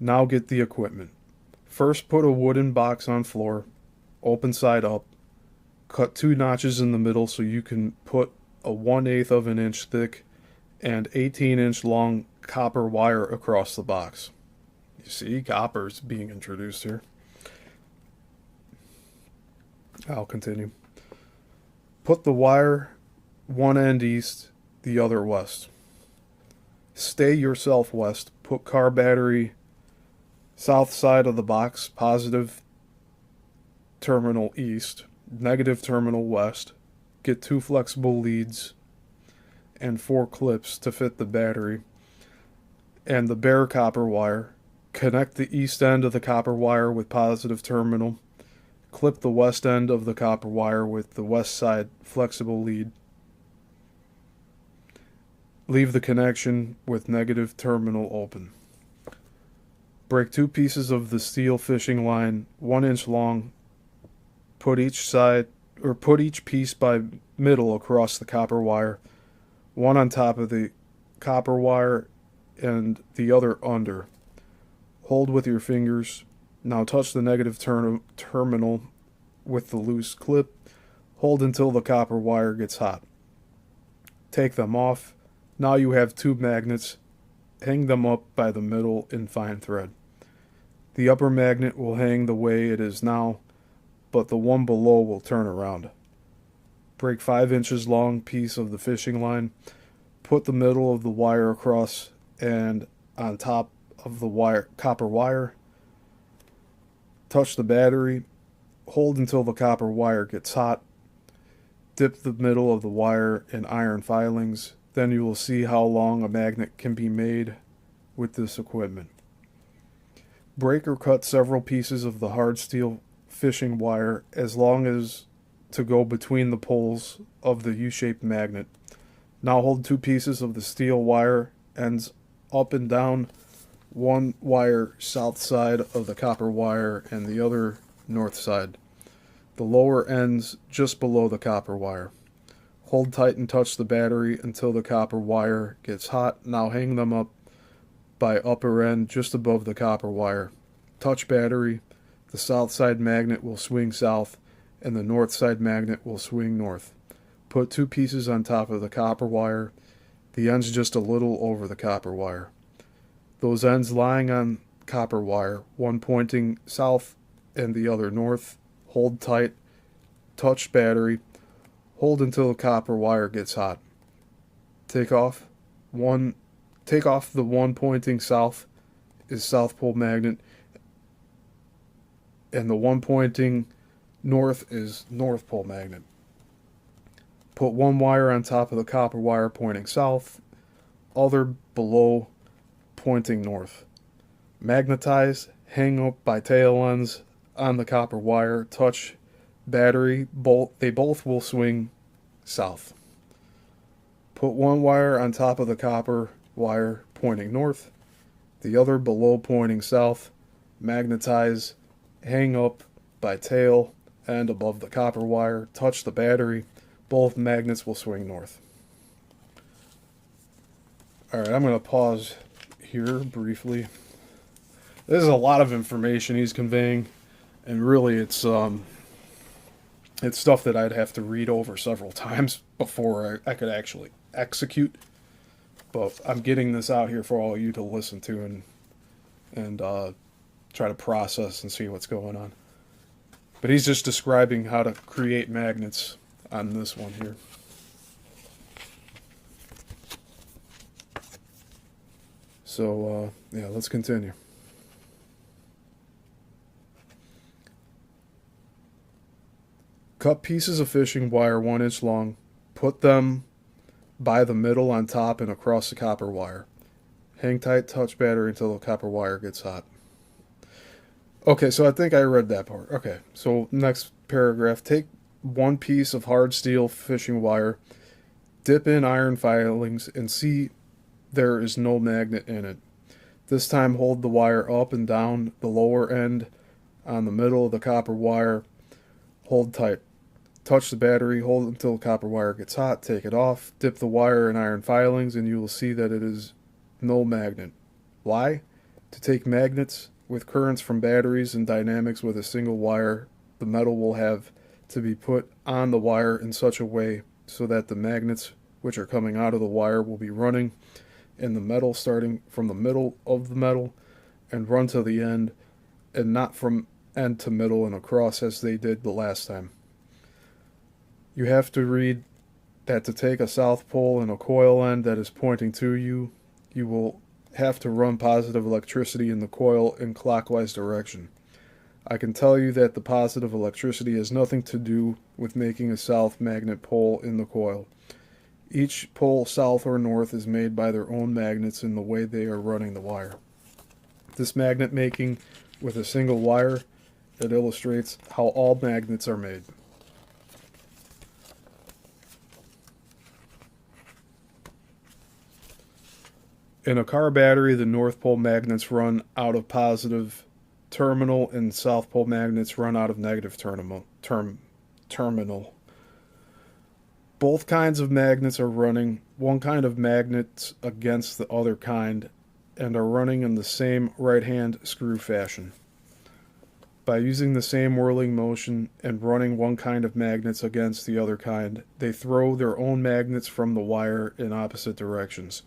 Now get the equipment. First, put a wooden box on floor, open side up. Cut 2 notches in the middle so you can put a 1/8 of an inch thick and 18-inch long copper wire across the box. You see, copper's being introduced here. I'll continue. Put the wire one end east, the other west. Stay yourself west. Put car battery south side of the box, positive terminal east, negative terminal west. Get 2 flexible leads and 4 clips to fit the battery and the bare copper wire. Connect the east end of the copper wire with positive terminal. Clip the west end of the copper wire with the west side flexible lead. Leave the connection with negative terminal open. Break 2 pieces of the steel fishing line 1 inch long. Put each piece by middle across the copper wire, one on top of the copper wire and the other under. Hold with your fingers. Now touch the negative terminal with the loose clip. Hold until the copper wire gets hot. Take them off. Now you have 2 magnets. Hang them up by the middle in fine thread. The upper magnet will hang the way it is now, but the one below will turn around. Break 5 inches long piece of the fishing line. Put the middle of the wire across and on top of the copper wire. Touch the battery. Hold until the copper wire gets hot. Dip the middle of the wire in iron filings. Then you will see how long a magnet can be made with this equipment. Break or cut several pieces of the hard steel fishing wire as long as to go between the poles of the U-shaped magnet. Now hold 2 pieces of the steel wire ends up and down, one wire south side of the copper wire and the other north side. The lower ends just below the copper wire. Hold tight and touch the battery until the copper wire gets hot. Now hang them up by upper end just above the copper wire. Touch battery. The south side magnet will swing south and the north side magnet will swing north. Put 2 pieces on top of the copper wire, the ends just a little over the copper wire. Those ends lying on copper wire, one pointing south and the other north. Hold tight. Touch battery. Hold until the copper wire gets hot. Take off the one pointing south is South Pole magnet, and the one pointing north is North Pole magnet. Put one wire on top of the copper wire pointing south, other below pointing north. Magnetize, hang up by tail ends on the copper wire, touch battery, they both will swing south. Put one wire on top of the copper wire pointing north, the other below pointing south. Magnetize, hang up by tail end above the copper wire, touch the battery, both magnets will swing north. Alright, I'm going to pause here briefly. This is a lot of information he's conveying, and really it's stuff that I'd have to read over several times before I could actually execute. But I'm getting this out here for all you to listen to and try to process and see what's going on. But he's just describing how to create magnets on this one here. So, yeah, let's continue. Cut pieces of fishing wire 1 inch long. Put them by the middle on top and across the copper wire. Hang tight, touch battery until the copper wire gets hot. Okay, so I think I read that part. Okay, so next paragraph. Take 1 piece of hard steel fishing wire, dip in iron filings, and see there is no magnet in it. This time hold the wire up and down the lower end on the middle of the copper wire. Hold tight. Touch the battery, hold until the copper wire gets hot, take it off, dip the wire in iron filings, and you will see that it is no magnet. Why? To take magnets with currents from batteries and dynamics with a single wire, the metal will have to be put on the wire in such a way so that the magnets which are coming out of the wire will be running in the metal starting from the middle of the metal and run to the end, and not from end to middle and across as they did the last time. You have to read that to take a south pole and a coil end that is pointing to you, you will have to run positive electricity in the coil in clockwise direction. I can tell you that the positive electricity has nothing to do with making a south magnet pole in the coil. Each pole, south or north, is made by their own magnets in the way they are running the wire. This magnet making with a single wire, it illustrates how all magnets are made. In a car battery, the North Pole magnets run out of positive terminal and South Pole magnets run out of negative terminal. Both kinds of magnets are running one kind of magnets against the other kind and are running in the same right-hand screw fashion. By using the same whirling motion and running one kind of magnets against the other kind, they throw their own magnets from the wire in opposite directions.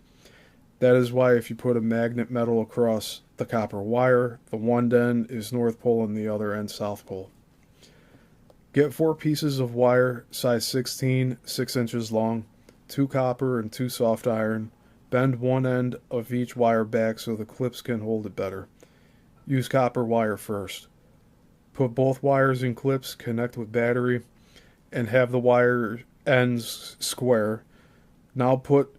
That is why if you put a magnet metal across the copper wire, the one end is North Pole and the other end South Pole. Get 4 pieces of wire, size 16, 6 inches long, 2 copper and 2 soft iron. Bend one end of each wire back so the clips can hold it better. Use copper wire first. Put both wires in clips, connect with battery, and have the wire ends square. Now put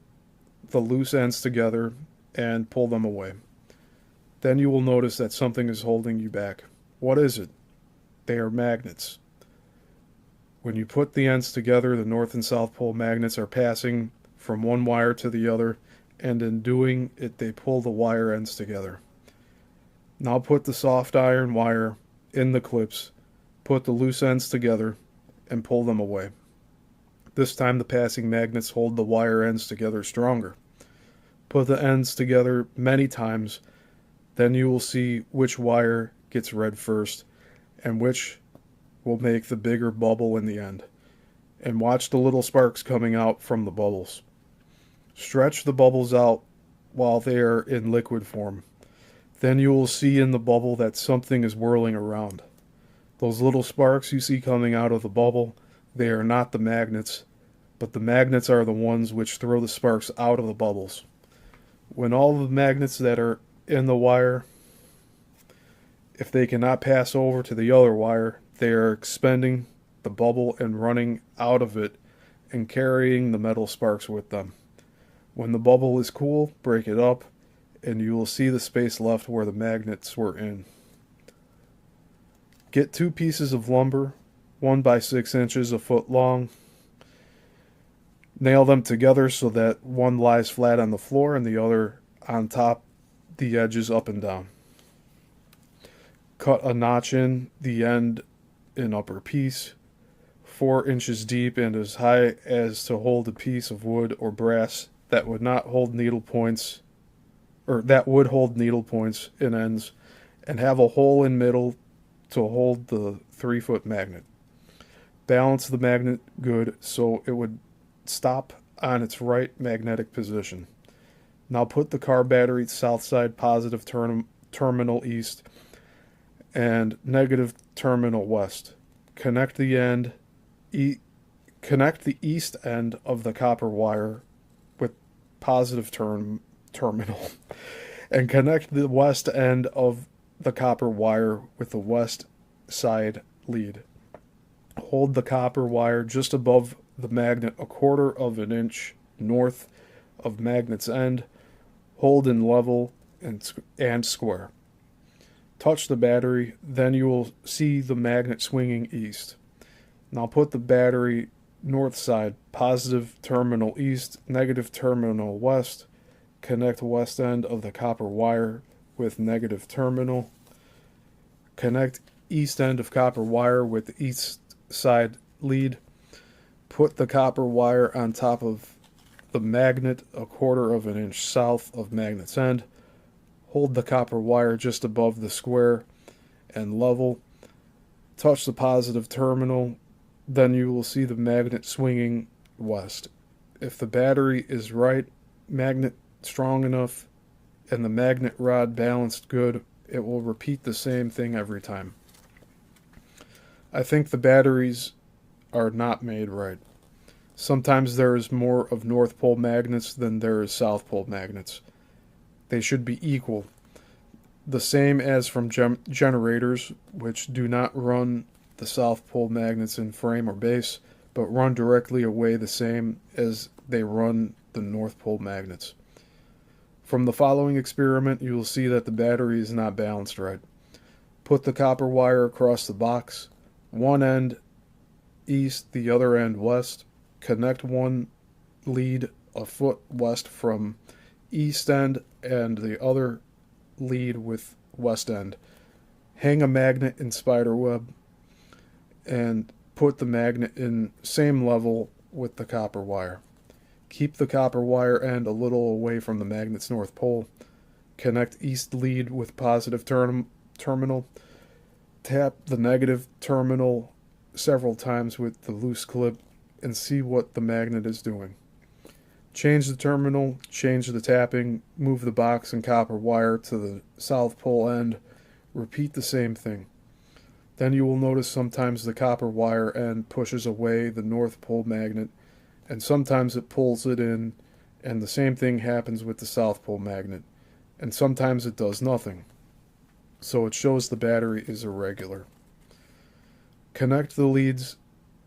the loose ends together and pull them away. Then you will notice that something is holding you back. What is it? They are magnets. When you put the ends together, the North and South Pole magnets are passing from one wire to the other, and in doing it, they pull the wire ends together. Now put the soft iron wire in the clips, put the loose ends together, and pull them away. This time the passing magnets hold the wire ends together stronger. Put the ends together many times, then you will see which wire gets red first, and which will make the bigger bubble in the end. And watch the little sparks coming out from the bubbles. Stretch the bubbles out while they are in liquid form. Then you will see in the bubble that something is whirling around. Those little sparks you see coming out of the bubble, they are not the magnets, but the magnets are the ones which throw the sparks out of the bubbles. When all the magnets that are in the wire, if they cannot pass over to the other wire, they are expending the bubble and running out of it and carrying the metal sparks with them. When the bubble is cool, break it up, and you will see the space left where the magnets were in. Get 2 pieces of lumber, 1 by 6 inches, a foot long. Nail them together so that one lies flat on the floor and the other on top, the edges up and down. Cut a notch in the end in upper piece, 4 inches deep and as high as to hold a piece of wood or brass that would not hold needle points, or that would hold needle points in ends, and have a hole in middle to hold the 3-foot magnet. Balance the magnet good so it would stop on its right magnetic position. Now put the car battery south side positive terminal east and negative terminal west. Connect the east end of the copper wire with positive terminal and connect the west end of the copper wire with the west side lead. Hold the copper wire just above the magnet 1/4 of an inch north of magnet's end. Hold in level and square. Touch the battery, then you will see the magnet swinging east. Now put the battery north side, positive terminal east, negative terminal west. Connect west end of the copper wire with negative terminal. Connect east end of copper wire with east side lead. Put the copper wire on top of the magnet 1/4 of an inch south of magnet's end. Hold the copper wire just above the square and level. Touch the positive terminal, then you will see the magnet swinging west. If the battery is right, magnet strong enough, and the magnet rod balanced good, it will repeat the same thing every time. I think the batteries are not made right. Sometimes there is more of North Pole magnets than there is South Pole magnets. They should be equal. The same as from generators, which do not run the South Pole magnets in frame or base, but run directly away the same as they run the North Pole magnets. From the following experiment, you will see that the battery is not balanced right. Put the copper wire across the box, one end east, the other end west. Connect one lead a foot west from east end and the other lead with west end. Hang a magnet in spider web and put the magnet in same level with the copper wire. Keep the copper wire end a little away from the magnet's north pole. Connect east lead with positive terminal. Tap the negative terminal several times with the loose clip and see what the magnet is doing. Change the terminal, change the tapping, move the box and copper wire to the south pole end. Repeat the same thing. Then you will notice sometimes the copper wire end pushes away the north pole magnet, and sometimes it pulls it in, and the same thing happens with the south pole magnet, and sometimes it does nothing. So it shows the battery is irregular. Connect the leads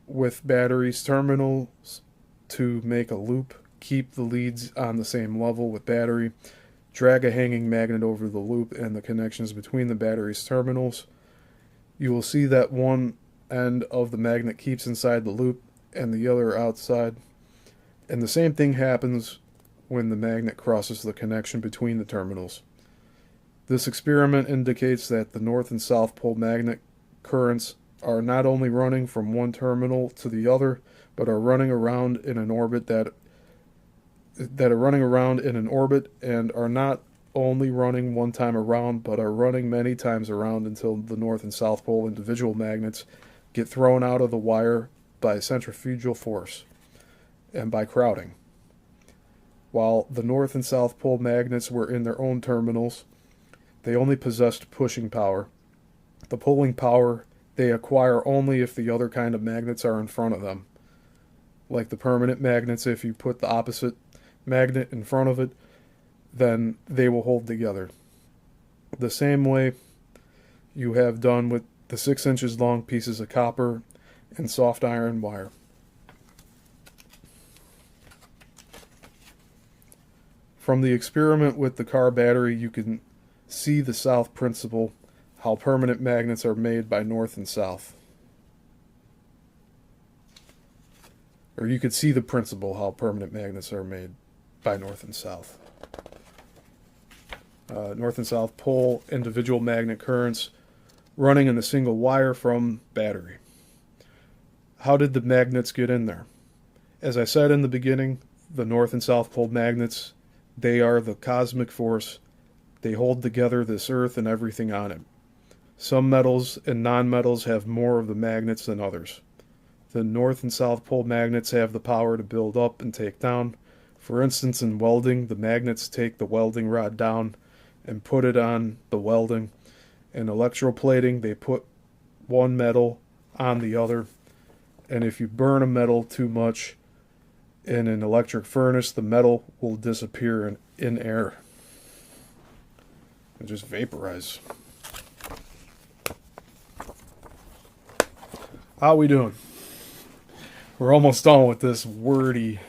with batteries terminals to make a loop. Keep the leads on the same level with battery. Drag a hanging magnet over the loop and the connections between the battery's terminals. You will see that one end of the magnet keeps inside the loop and the other outside. And the same thing happens when the magnet crosses the connection between the terminals. This experiment indicates that the north and south pole magnet currents are not only running from one terminal to the other, but are running around in an orbit and are not only running one time around, but are running many times around until the north and south pole individual magnets get thrown out of the wire by centrifugal force and by crowding. While the north and south pole magnets were in their own terminals, they only possessed pushing power. The pulling power they acquire only if the other kind of magnets are in front of them. Like the permanent magnets, if you put the opposite magnet in front of it, then they will hold together. The same way you have done with the 6 inches long pieces of copper and soft iron wire. From the experiment with the car battery, you can see the south principle, how permanent magnets are made by north and south. Or you could see the principle, how permanent magnets are made by north and south. North and south pole individual magnet currents running in a single wire from battery. How did the magnets get in there? As I said in the beginning, the north and south pole magnets, they are the cosmic force. They hold together this earth and everything on it. Some metals and non-metals have more of the magnets than others. The north and south pole magnets have the power to build up and take down. For instance, in welding, the magnets take the welding rod down and put it on the welding. In electroplating, they put one metal on the other. And if you burn a metal too much in an electric furnace, the metal will disappear in air and just vaporize. How we doing? We're almost done with this wordy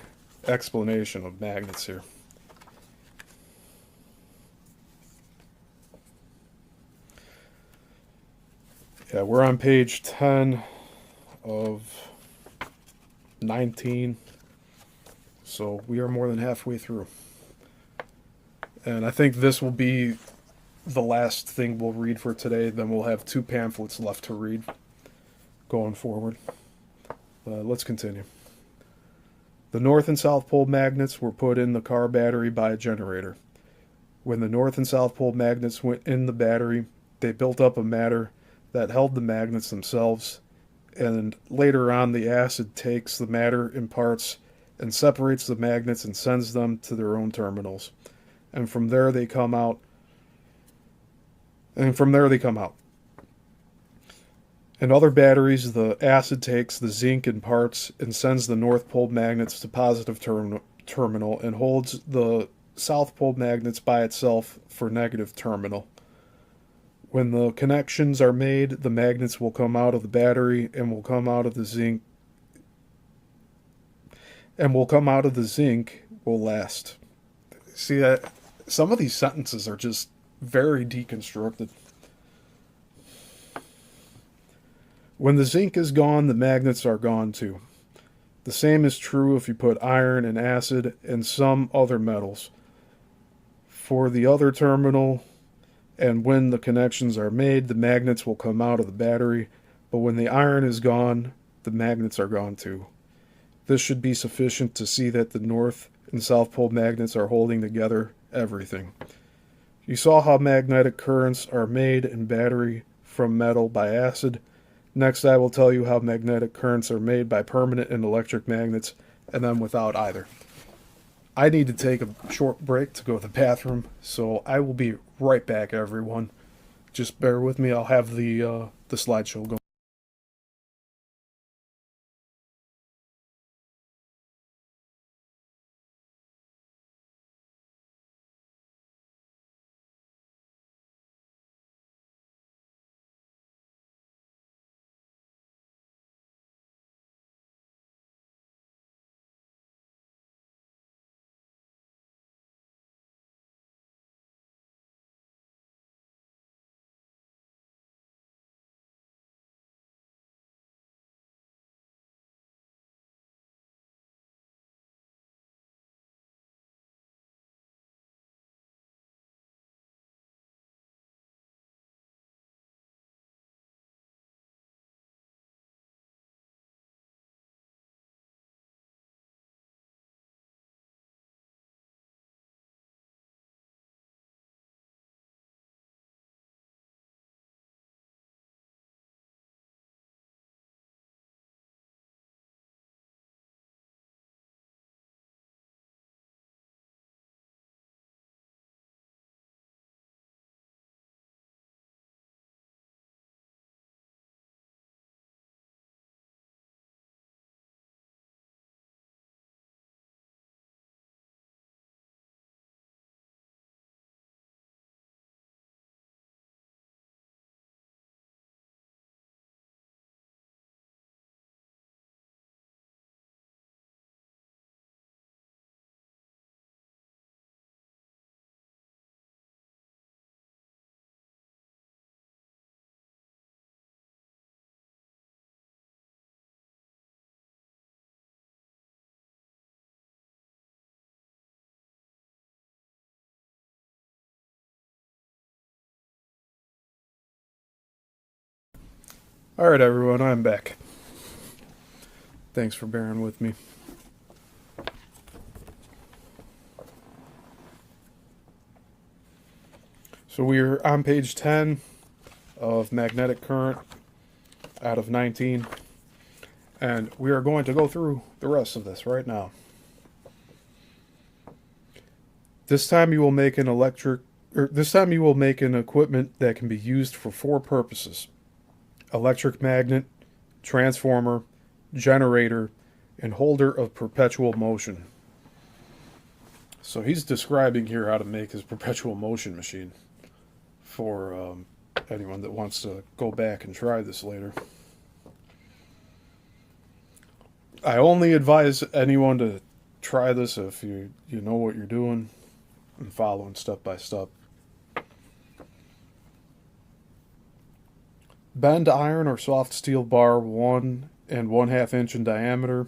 explanation of magnets here. Yeah, we're on page 10 of 19, so we are more than halfway through. And I think this will be the last thing we'll read for today. Then we'll have 2 pamphlets left to read going forward. Let's continue. The north and south pole magnets were put in the car battery by a generator. When the north and south pole magnets went in the battery, they built up a matter that held the magnets themselves, and later on the acid takes the matter in parts and separates the magnets and sends them to their own terminals. And from there they come out. In other batteries, the acid takes the zinc in parts and sends the north pole magnets to positive terminal and holds the south pole magnets by itself for negative terminal. When the connections are made, the magnets will come out of the battery and will come out of the zinc will last. See that some of these sentences are just very deconstructed. When the zinc is gone, the magnets are gone too. The same is true if you put iron and acid and some other metals. for the other terminal, and when the connections are made, the magnets will come out of the battery, but when the iron is gone, the magnets are gone too. This should be sufficient to see that the north and south pole magnets are holding together everything. You saw how magnetic currents are made in battery from metal by acid. Next, I will tell you how magnetic currents are made by permanent and electric magnets, and then without either. I need to take a short break to go to the bathroom, so I will be right back, everyone. Just bear with me. I'll have the slideshow going. Alright, everyone, I'm back. Thanks for bearing with me. So we're on page 10 of magnetic current out of 19, and we are going to go through the rest of this right now. This time you will make an equipment that can be used for 4 purposes: electric magnet, transformer, generator, and holder of perpetual motion. So he's describing here how to make his perpetual motion machine for anyone that wants to go back and try this later. I only advise anyone to try this if you know what you're doing and following step by step. Bend iron or soft steel bar 1 1/2 inch in diameter.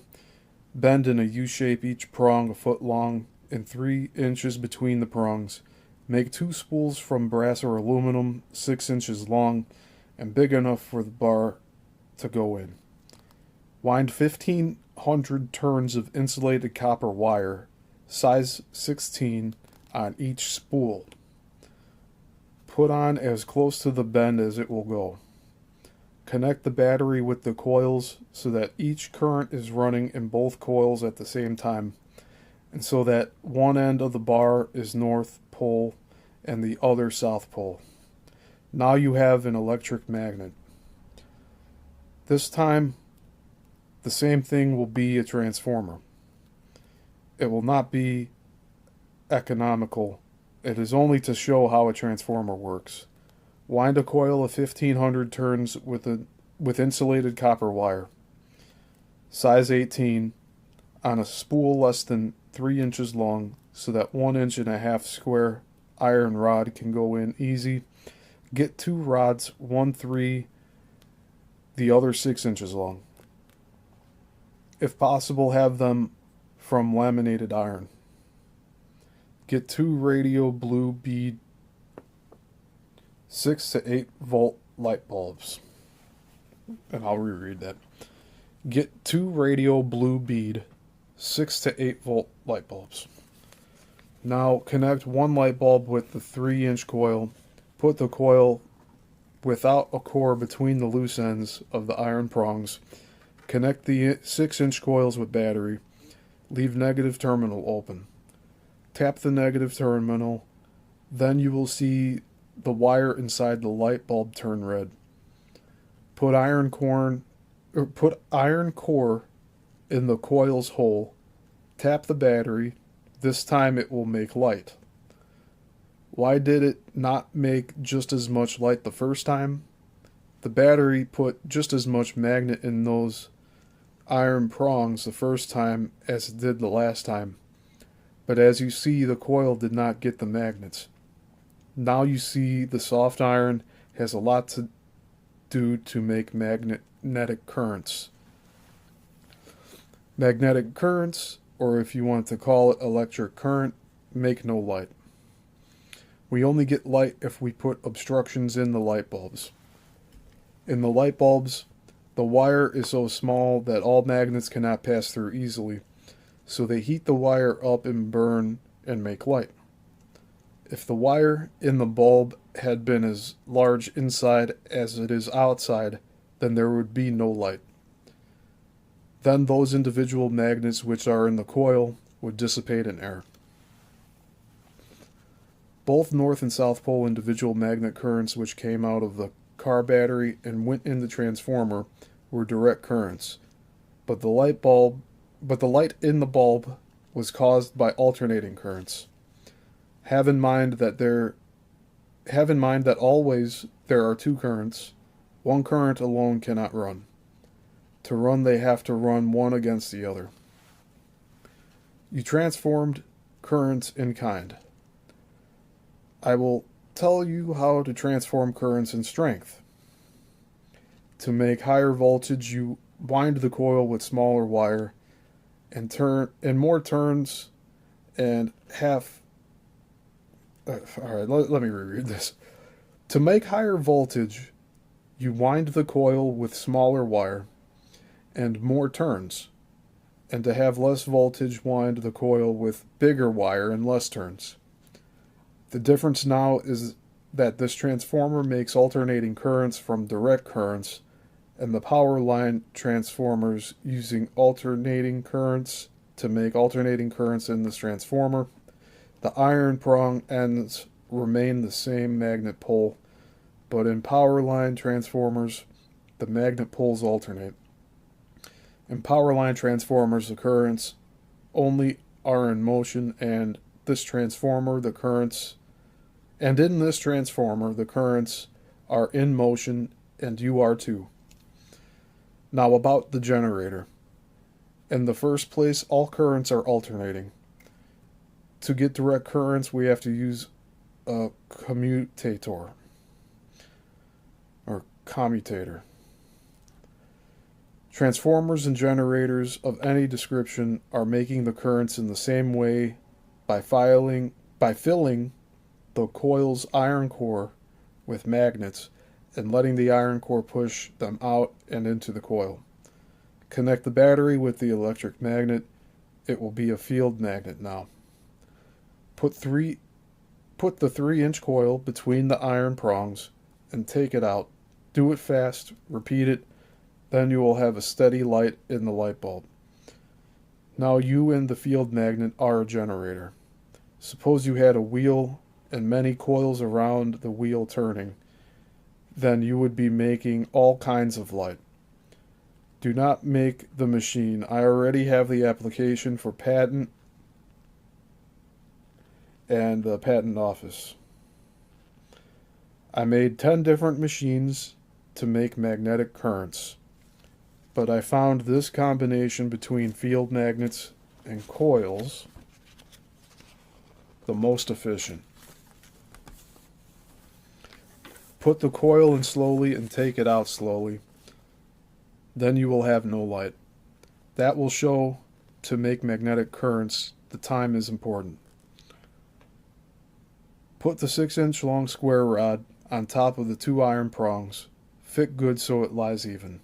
Bend in a U shape, each prong a foot long and 3 inches between the prongs. Make 2 spools from brass or aluminum 6 inches long and big enough for the bar to go in. Wind 1,500 turns of insulated copper wire, size 16, on each spool. Put on as close to the bend as it will go. Connect the battery with the coils so that each current is running in both coils at the same time, and so that one end of the bar is north pole and the other south pole. Now you have an electric magnet. This time, the same thing will be a transformer. It will not be economical. It is only to show how a transformer works. Wind a coil of 1,500 turns with insulated copper wire, size 18, on a spool less than 3 inches long, so that 1.5 inch square iron rod can go in easy. Get 2 rods, one 3, the other 6 inches long. If possible, have them from laminated iron. Get 2 radio blue bead 6 to 8 volt light bulbs. And I'll reread that. Get 2 radio blue bead 6 to 8 volt light bulbs. Now connect 1 light bulb with the 3-inch coil. Put the coil without a core between the loose ends of the iron prongs. Connect the 6-inch coils with battery. Leave negative terminal open. Tap the negative terminal. Then you will see the wire inside the light bulb turn red. Put iron core in the coil's hole. Tap the battery. This time it will make light. Why did it not make just as much light the first time? The battery put just as much magnet in those iron prongs the first time as it did the last time. But as you see, the coil did not get the magnets. Now you see the soft iron has a lot to do to make magnetic currents. Magnetic currents, or if you want to call it electric current, make no light. We only get light if we put obstructions in the light bulbs. In the light bulbs, the wire is so small that all magnets cannot pass through easily, so they heat the wire up and burn and make light. If the wire in the bulb had been as large inside as it is outside, then there would be no light. Then those individual magnets which are in the coil would dissipate in air. Both north and south pole individual magnet currents which came out of the car battery and went in the transformer were direct currents, but the light in the bulb was caused by alternating currents. Have in mind that always there are 2 currents. One current alone cannot run. To run, they have to run one against the other. You transformed currents in kind. I will tell you how to transform currents in strength. To make higher voltage, you wind the coil with smaller wire and more turns and half. Alright, let me reread this. To make higher voltage, you wind the coil with smaller wire and more turns. And to have less voltage, wind the coil with bigger wire and less turns. The difference now is that this transformer makes alternating currents from direct currents, and the power line transformers using alternating currents to make alternating currents in this transformer. The iron prong ends remain the same magnet pole, but in power line transformers, the magnet poles alternate. In power line transformers, the currents only are in motion, and in this transformer, the currents are in motion, and you are too. Now about the generator. In the first place, all currents are alternating. To get direct currents, we have to use a commutator. Transformers and generators of any description are making the currents in the same way by filling the coil's iron core with magnets and letting the iron core push them out and into the coil. Connect the battery with the electric magnet. It will be a field magnet now. Put the 3-inch coil between the iron prongs and take it out. Do it fast, repeat it, then you will have a steady light in the light bulb. Now you and the field magnet are a generator. Suppose you had a wheel and many coils around the wheel turning. Then you would be making all kinds of light. Do not make the machine. I already have the application for patent and the patent office. I made 10 different machines to make magnetic currents, but I found this combination between field magnets and coils the most efficient. Put the coil in slowly and take it out slowly. Then you will have no light. That will show to make magnetic currents the time is important. Put the 6-inch long square rod on top of the 2 iron prongs. Fit good so it lies even.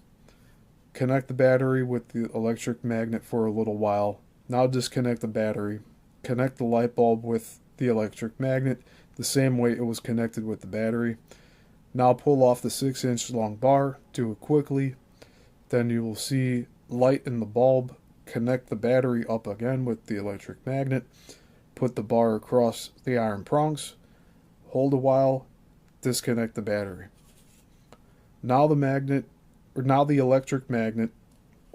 Connect the battery with the electric magnet for a little while. Now disconnect the battery. Connect the light bulb with the electric magnet the same way it was connected with the battery. Now pull off the 6-inch long bar. Do it quickly. Then you will see light in the bulb. Connect the battery up again with the electric magnet. Put the bar across the iron prongs. Hold a while. Disconnect the battery. Now the electric magnet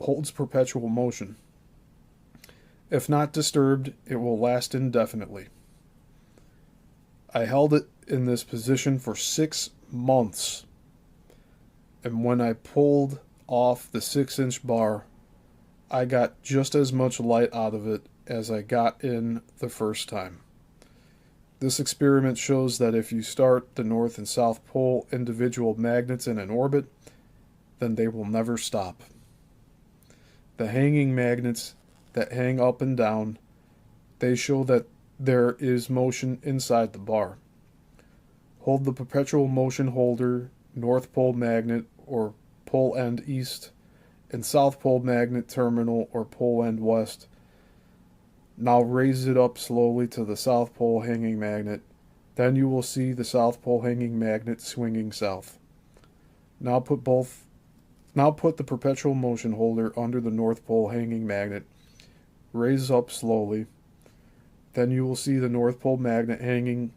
holds perpetual motion. If not disturbed, it will last indefinitely. I held it in this position for 6 months. And when I pulled off the 6-inch bar, I got just as much light out of it as I got in the first time. This experiment shows that if you start the North and South Pole individual magnets in an orbit, then they will never stop. The hanging magnets that hang up and down, they show that there is motion inside the bar. Hold the perpetual motion holder, North Pole magnet or pole end east, and South Pole magnet terminal or pole end west. Now raise it up slowly to the South Pole hanging magnet. Then you will see the South Pole hanging magnet swinging south. Now put the perpetual motion holder under the North Pole hanging magnet. Raise up slowly. Then you will see the North Pole magnet hanging.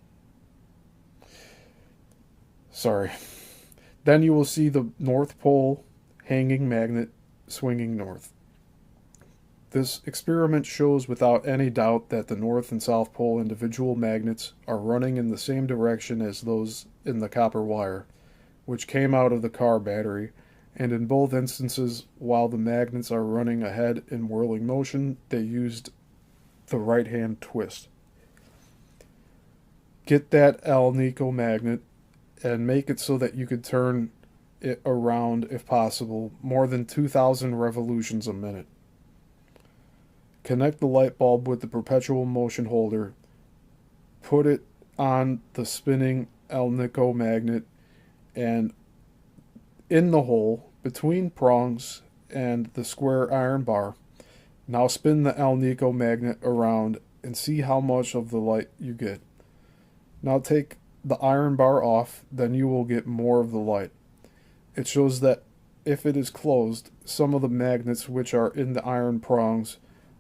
Then you will see the North Pole hanging magnet swinging north. This experiment shows without any doubt that the North and South Pole individual magnets are running in the same direction as those in the copper wire, which came out of the car battery, and in both instances, while the magnets are running ahead in whirling motion, they used the right-hand twist. Get that Alnico magnet and make it so that you could turn it around, if possible, more than 2,000 revolutions a minute. Connect the light bulb with the perpetual motion holder. Put it on the spinning Alnico magnet and in the hole between prongs and the square iron bar. Now spin the Alnico magnet around and see how much of the light you get. Now take the iron bar off, then you will get more of the light. It shows that if it is closed, some of the magnets which are in the iron prongs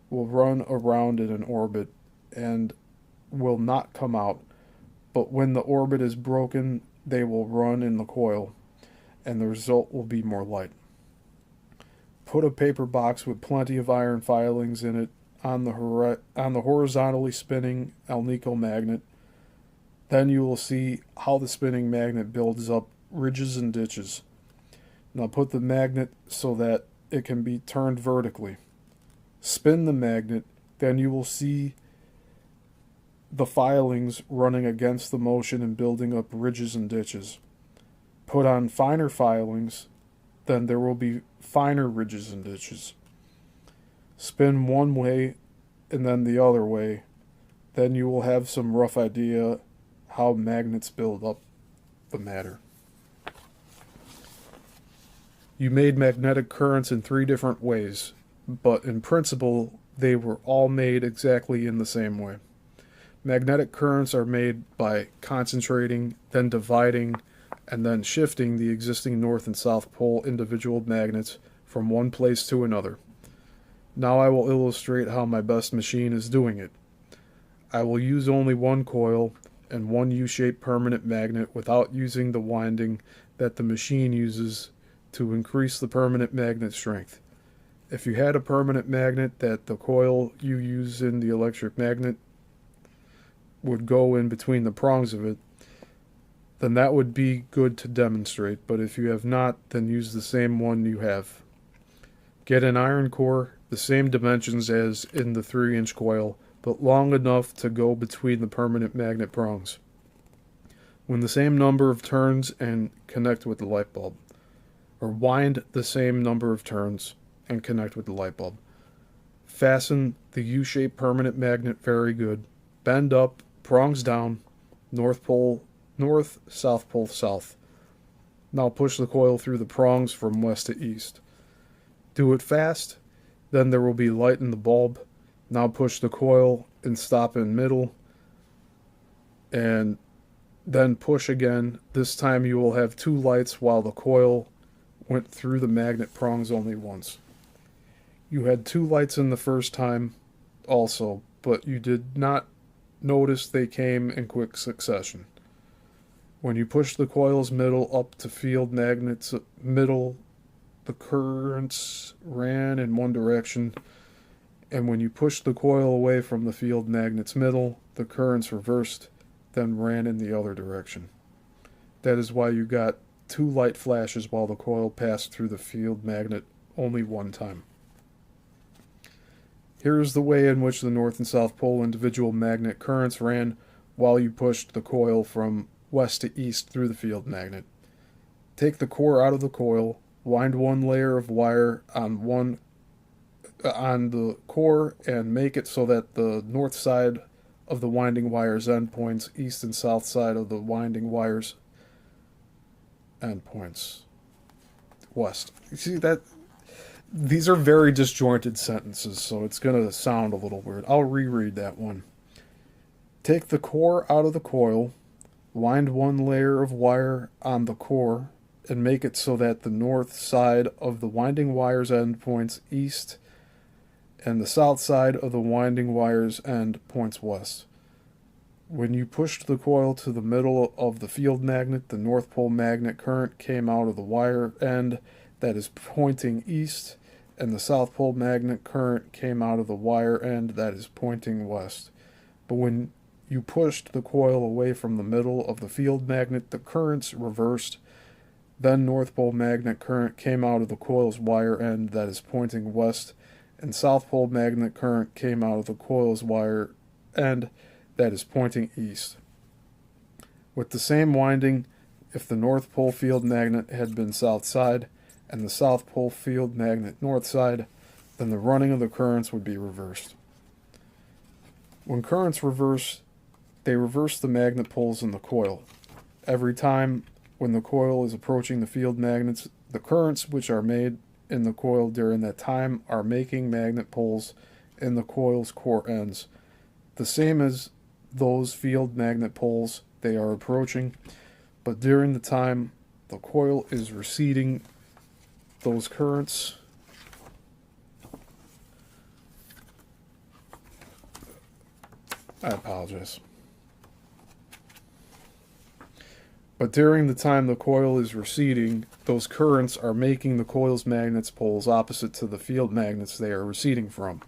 will run around in an orbit and will not come out, but when the orbit is broken, they will run in the coil, and the result will be more light. Put a paper box with plenty of iron filings in it on the horizontally spinning Alnico magnet. Then you will see how the spinning magnet builds up ridges and ditches. Now put the magnet so that it can be turned vertically. Spin the magnet, then you will see the filings running against the motion and building up ridges and ditches. Put on finer filings, then there will be finer ridges and ditches. Spin one way and then the other way, then you will have some rough idea how magnets build up the matter. You made magnetic currents in 3 different ways, but in principle, they were all made exactly in the same way. Magnetic currents are made by concentrating, then dividing, and then shifting the existing North and South Pole individual magnets from one place to another. Now I will illustrate how my best machine is doing it. I will use only one coil and one U-shaped permanent magnet without using the winding that the machine uses to increase the permanent magnet strength. If you had a permanent magnet that the coil you use in the electric magnet would go in between the prongs of it, then that would be good to demonstrate, but if you have not, then use the same one you have. Get an iron core, the same dimensions as in the 3-inch coil, but long enough to go between the permanent magnet prongs. When the same number of turns and connect with the light bulb. Or wind the same number of turns and connect with the light bulb. Fasten the U-shaped permanent magnet very good. Bend up, prongs down, North pole north, south pole south. Now push the coil through the prongs from west to east. Do it fast, then there will be light in the bulb. Now push the coil and stop in middle, and then push again. This time you will have two lights while the coil went through the magnet prongs only once. You had two lights in the first time also, but you did not notice they came in quick succession. When you push the coil's middle up to field magnets middle, the currents ran in one direction, and when you pushed the coil away from the field magnet's middle, the currents reversed, then ran in the other direction. That is why you got two light flashes while the coil passed through the field magnet only one time. Here is the way in which the north and south pole individual magnet currents ran while you pushed the coil from west to east through the field magnet. Take the core out of the coil, wind one layer of wire on the core, and make it so that the north side of the winding wire's end points east and south side of the winding wire's end points west. You see that? These are very disjointed sentences, so it's going to sound a little weird. I'll reread that one. Take the core out of the coil, wind one layer of wire on the core, and make it so that the north side of the winding wire's end points east and the south side of the winding wire's end points west. When you pushed the coil to the middle of the field magnet, the north pole magnet current came out of the wire end that is pointing east, and the south pole magnet current came out of the wire end that is pointing west. But when you pushed the coil away from the middle of the field magnet, the currents reversed. Then north pole magnet current came out of the coil's wire end that is pointing west, and south pole magnet current came out of the coil's wire end that is pointing east. With the same winding, if the north pole field magnet had been south side and the south pole field magnet north side, then the running of the currents would be reversed. When currents reverse, they reverse the magnet poles in the coil. Every time when the coil is approaching the field magnets, the currents which are made in the coil during that time are making magnet poles in the coil's core ends, the same as those field magnet poles they are approaching, but during the time the coil is receding, those currents I apologize. But during the time the coil is receding, those currents are making the coil's magnets poles opposite to the field magnets they are receding from.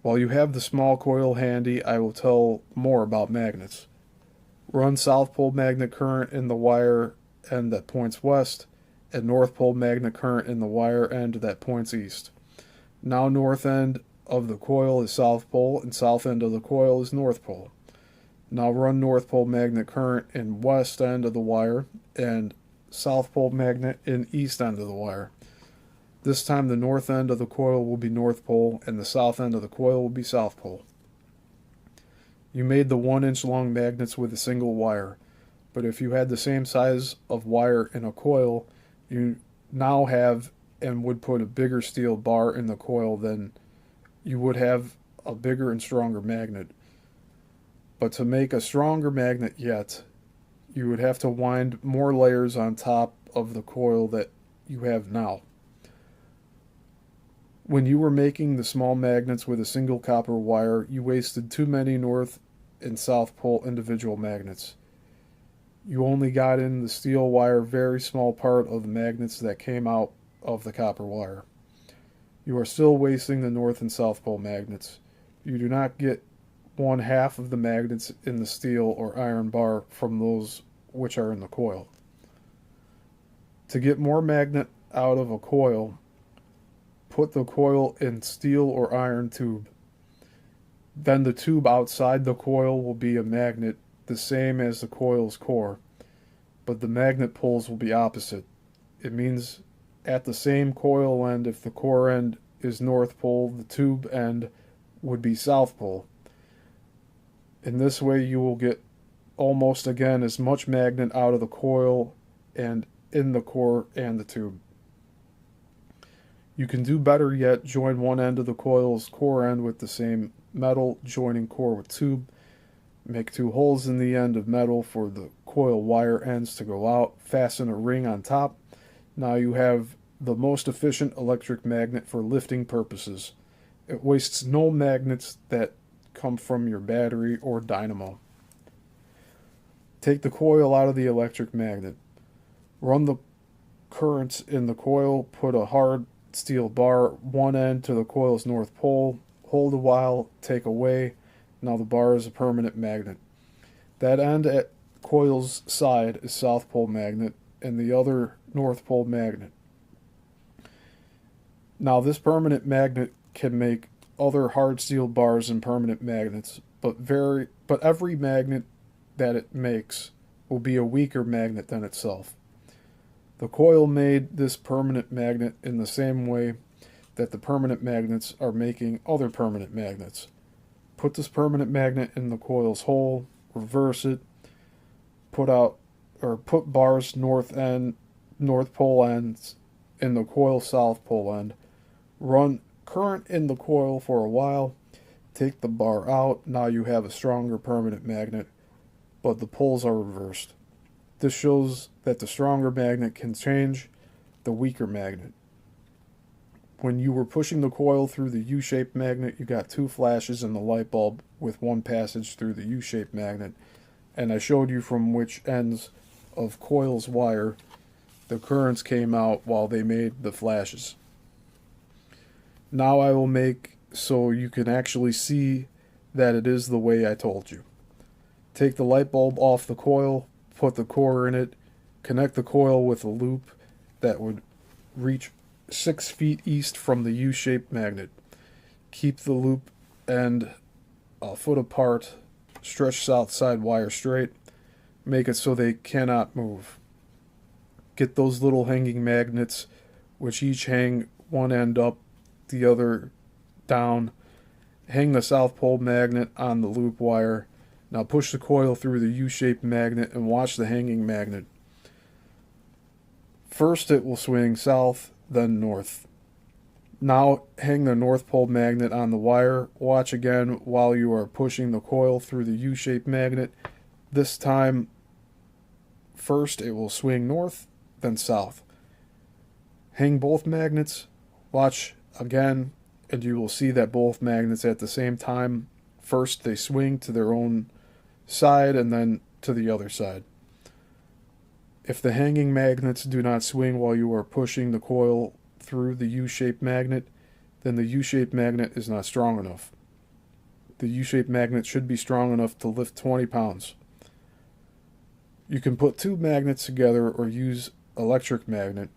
While you have the small coil handy, I will tell more about magnets. Run south pole magnet current in the wire end that points west, and north pole magnet current in the wire end that points east. Now north end of the coil is south pole, and south end of the coil is north pole. Now run north pole magnet current in west end of the wire, and south pole magnet in east end of the wire. This time the north end of the coil will be north pole, and the south end of the coil will be south pole. You made the 1-inch long magnets with a single wire, but if you had the same size of wire in a coil, you now have and would put a bigger steel bar in the coil, then you would have a bigger and stronger magnet. But to make a stronger magnet yet, you would have to wind more layers on top of the coil that you have now. When you were making the small magnets with a single copper wire, you wasted too many north and south pole individual magnets. You only got in the steel wire very small part of the magnets that came out of the copper wire. You are still wasting the north and south pole magnets. You do not get 1/2 of the magnets in the steel or iron bar from those which are in the coil. To get more magnet out of a coil, put the coil in steel or iron tube. Then the tube outside the coil will be a magnet, the same as the coil's core, but the magnet poles will be opposite. It means at the same coil end, if the core end is north pole, the tube end would be south pole. In this way you will get almost again as much magnet out of the coil and in the core and the tube. You can do better yet, join one end of the coil's core end with the same metal, joining core with tube. Make 2 holes in the end of metal for the coil wire ends to go out. Fasten a ring on top. Now you have the most efficient electric magnet for lifting purposes. It wastes no magnets that come from your battery or dynamo. Take the coil out of the electric magnet. Run the currents in the coil. Put a hard steel bar, one end to the coil's north pole. Hold a while, take away. Now the bar is a permanent magnet. That end at coil's side is south pole magnet and the other north pole magnet. Now this permanent magnet can make other hard steel bars and permanent magnets, but every magnet that it makes will be a weaker magnet than itself. The coil made this permanent magnet in the same way that the permanent magnets are making other permanent magnets. Put this permanent magnet in the coil's hole, reverse it, put bars north pole ends in the coil south pole end. Run current in the coil for a while, take the bar out. Now you have a stronger permanent magnet, but the poles are reversed. This shows that the stronger magnet can change the weaker magnet. When you were pushing the coil through the U-shaped magnet, you got 2 flashes in the light bulb with 1 passage through the U-shaped magnet, and I showed you from which ends of coil's wire the currents came out while they made the flashes. Now I will make so you can actually see that it is the way I told you. Take the light bulb off the coil, put the core in it, connect the coil with a loop that would reach 6 feet east from the U-shaped magnet. Keep the loop end a foot apart, stretch south side wire straight, make it so they cannot move. Get those little hanging magnets, which each hang one end up, the other down. Hang the south pole magnet on the loop wire. Now push the coil through the U-shaped magnet and watch the hanging magnet. First it will swing south, then north. Now hang the north pole magnet on the wire. Watch again while you are pushing the coil through the U-shaped magnet. This time, first it will swing north, then south. Hang both magnets. Watch again, and you will see that both magnets at the same time, first they swing to their own side and then to the other side. If the hanging magnets do not swing while you are pushing the coil through the U-shaped magnet, then the U-shaped magnet is not strong enough. The U-shaped magnet should be strong enough to lift 20 pounds. You can put 2 magnets together or use electric magnet,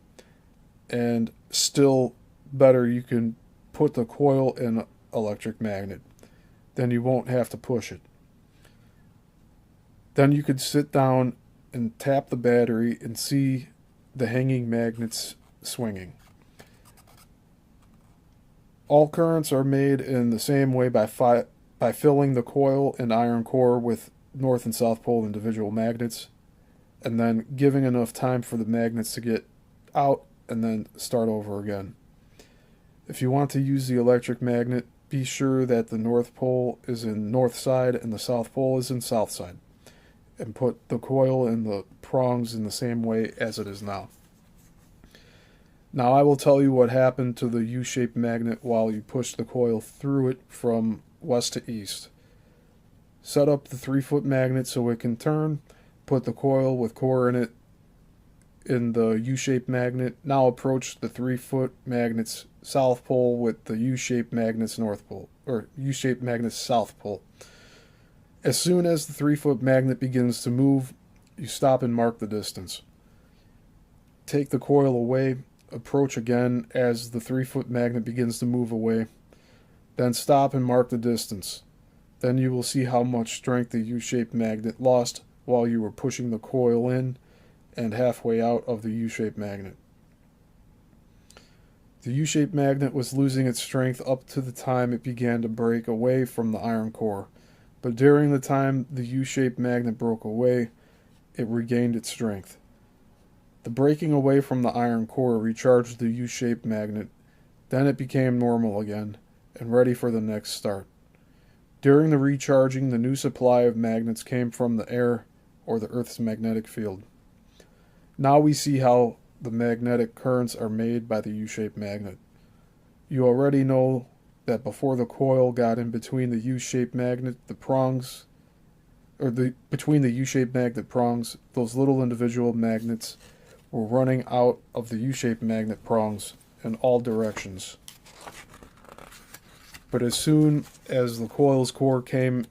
and still better you can put the coil in electric magnet. Then you won't have to push it. Then you could sit down and tap the battery and see the hanging magnets swinging. All currents are made in the same way by filling the coil and iron core with north and south pole individual magnets, and then giving enough time for the magnets to get out and then start over again. If you want to use the electric magnet, be sure that the north pole is in north side and the south pole is in south side, and put the coil and the prongs in the same way as it is now. Now I will tell you what happened to the U-shaped magnet while you push the coil through it from west to east. Set up the 3-foot magnet so it can turn. Put the coil with core in it in the U-shaped magnet. Now approach the 3-foot magnet's south pole with the U-shaped magnet's north pole, or U-shaped magnet's south pole. As soon as the 3-foot magnet begins to move, you stop and mark the distance. Take the coil away, approach again as the 3-foot magnet begins to move away. Then stop and mark the distance. Then you will see how much strength the U-shaped magnet lost while you were pushing the coil in and halfway out of the U-shaped magnet. The U-shaped magnet was losing its strength up to the time it began to break away from the iron core. But during the time the U-shaped magnet broke away, it regained its strength. The breaking away from the iron core recharged the U-shaped magnet, then it became normal again, and ready for the next start. During the recharging, the new supply of magnets came from the air or the Earth's magnetic field. Now we see how the magnetic currents are made by the U-shaped magnet. You already know that before the coil got in between the U-shaped magnet, between the U-shaped magnet prongs, those little individual magnets were running out of the U-shaped magnet prongs in all directions. But as soon as the coil's core came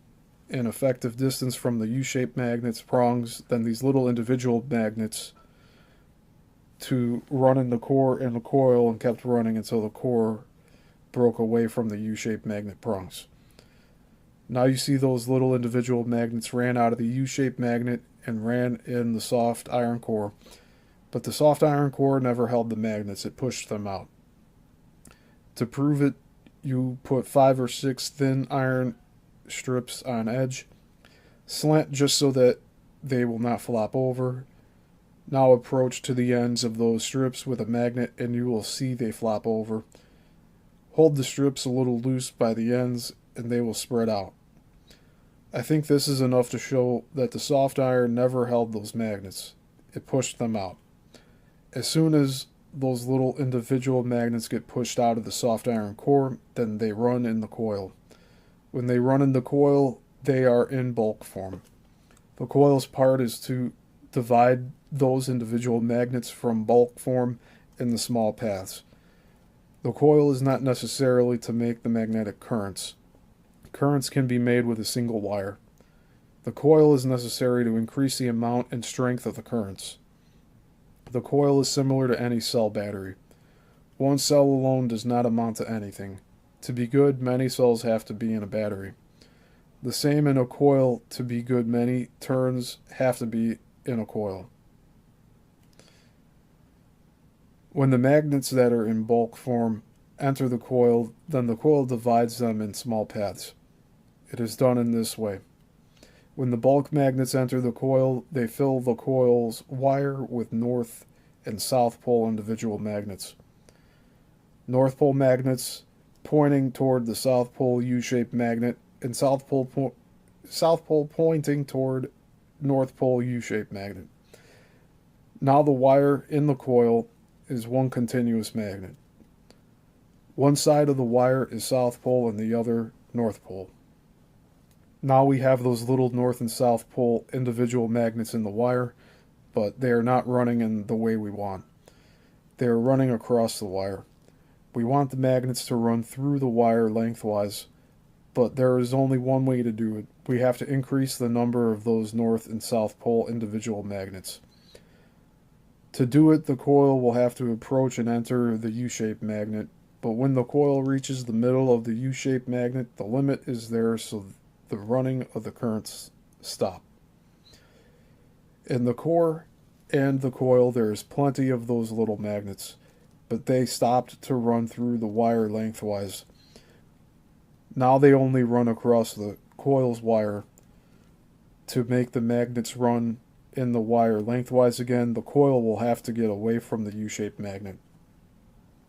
in effective distance from the U-shaped magnet's prongs, then these little individual magnets to run in the core and the coil and kept running until the core broke away from the U-shaped magnet prongs. Now you see those little individual magnets ran out of the U-shaped magnet and ran in the soft iron core. But the soft iron core never held the magnets, it pushed them out. To prove it, you put 5 or 6 thin iron strips on edge, slant just so that they will not flop over. Now approach to the ends of those strips with a magnet and you will see they flop over. Hold the strips a little loose by the ends and they will spread out. I think this is enough to show that the soft iron never held those magnets. It pushed them out. As soon as those little individual magnets get pushed out of the soft iron core, then they run in the coil. When they run in the coil, they are in bulk form. The coil's part is to divide those individual magnets from bulk form in the small paths. The coil is not necessarily to make the magnetic currents. Currents can be made with a single wire. The coil is necessary to increase the amount and strength of the currents. The coil is similar to any cell battery. One cell alone does not amount to anything. To be good, many cells have to be in a battery. The same in a coil. To be good, many turns have to be in a coil. When the magnets that are in bulk form enter the coil, then the coil divides them in small paths. It is done in this way. When the bulk magnets enter the coil, they fill the coil's wire with north and south pole individual magnets. North pole magnets pointing toward the south pole U-shaped magnet, and south pole pointing toward north pole U-shaped magnet. Now the wire in the coil is one continuous magnet. One side of the wire is south pole and the other north pole. Now we have those little north and south pole individual magnets in the wire, but they are not running in the way we want. They are running across the wire. We want the magnets to run through the wire lengthwise, but there is only one way to do it. We have to increase the number of those north and south pole individual magnets. To do it, the coil will have to approach and enter the U-shaped magnet, but when the coil reaches the middle of the U-shaped magnet, the limit is there, so the running of the currents stop. In the core and the coil, there is plenty of those little magnets, but they stopped to run through the wire lengthwise. Now they only run across the coil's wire. To make the magnets run in the wire lengthwise again, the coil will have to get away from the U-shaped magnet.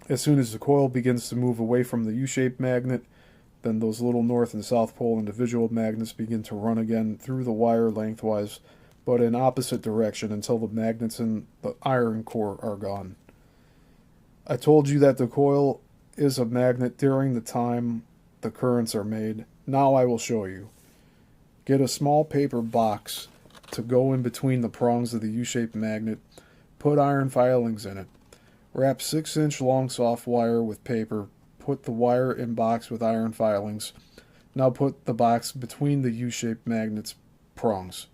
As soon as the coil begins to move away from the U-shaped magnet, then those little north and south pole individual magnets begin to run again through the wire lengthwise, but in opposite direction until the magnets in the iron core are gone. I told you that the coil is a magnet during the time the currents are made. Now I will show you. Get a small paper box to go in between the prongs of the U-shaped magnet. Put iron filings in it. Wrap 6-inch long soft wire with paper. Put the wire in box with iron filings. Now put the box between the U-shaped magnet's prongs.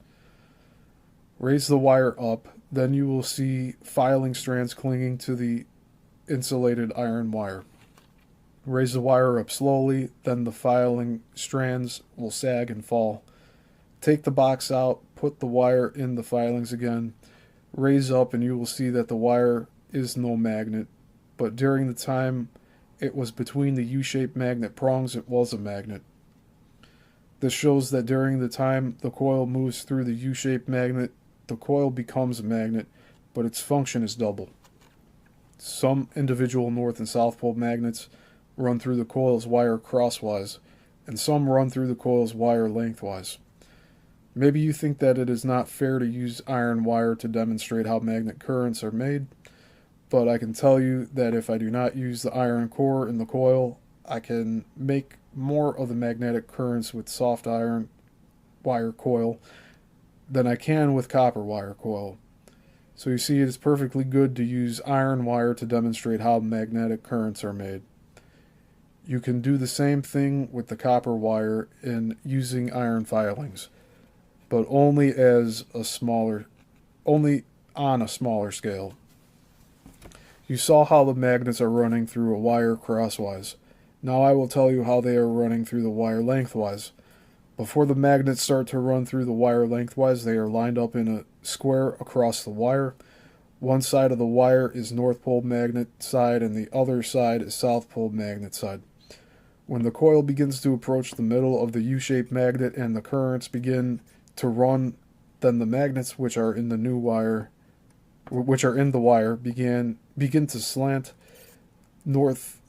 Raise the wire up, then you will see filing strands clinging to the insulated iron wire. Raise the wire up slowly, then the filing strands will sag and fall. Take the box out, put the wire in the filings again. Raise up and you will see that the wire is no magnet, but during the time it was between the U-shaped magnet prongs, it was a magnet. This shows that during the time the coil moves through the U-shaped magnet, the coil becomes a magnet, but its function is double. Some individual north and south pole magnets run through the coil's wire crosswise, and some run through the coil's wire lengthwise. Maybe you think that it is not fair to use iron wire to demonstrate how magnet currents are made, but I can tell you that if I do not use the iron core in the coil, I can make more of the magnetic currents with soft iron wire coil than I can with copper wire coil. So you see, it is perfectly good to use iron wire to demonstrate how magnetic currents are made. You can do the same thing with the copper wire in using iron filings, but only on a smaller scale. You saw how the magnets are running through a wire crosswise. Now I will tell you how they are running through the wire lengthwise. Before the magnets start to run through the wire lengthwise, they are lined up in a square across the wire. One side of the wire is North Pole magnet side and the other side is South Pole magnet side. When the coil begins to approach the middle of the U-shaped magnet and the currents begin to run, then the magnets which are in the wire begin to slant. North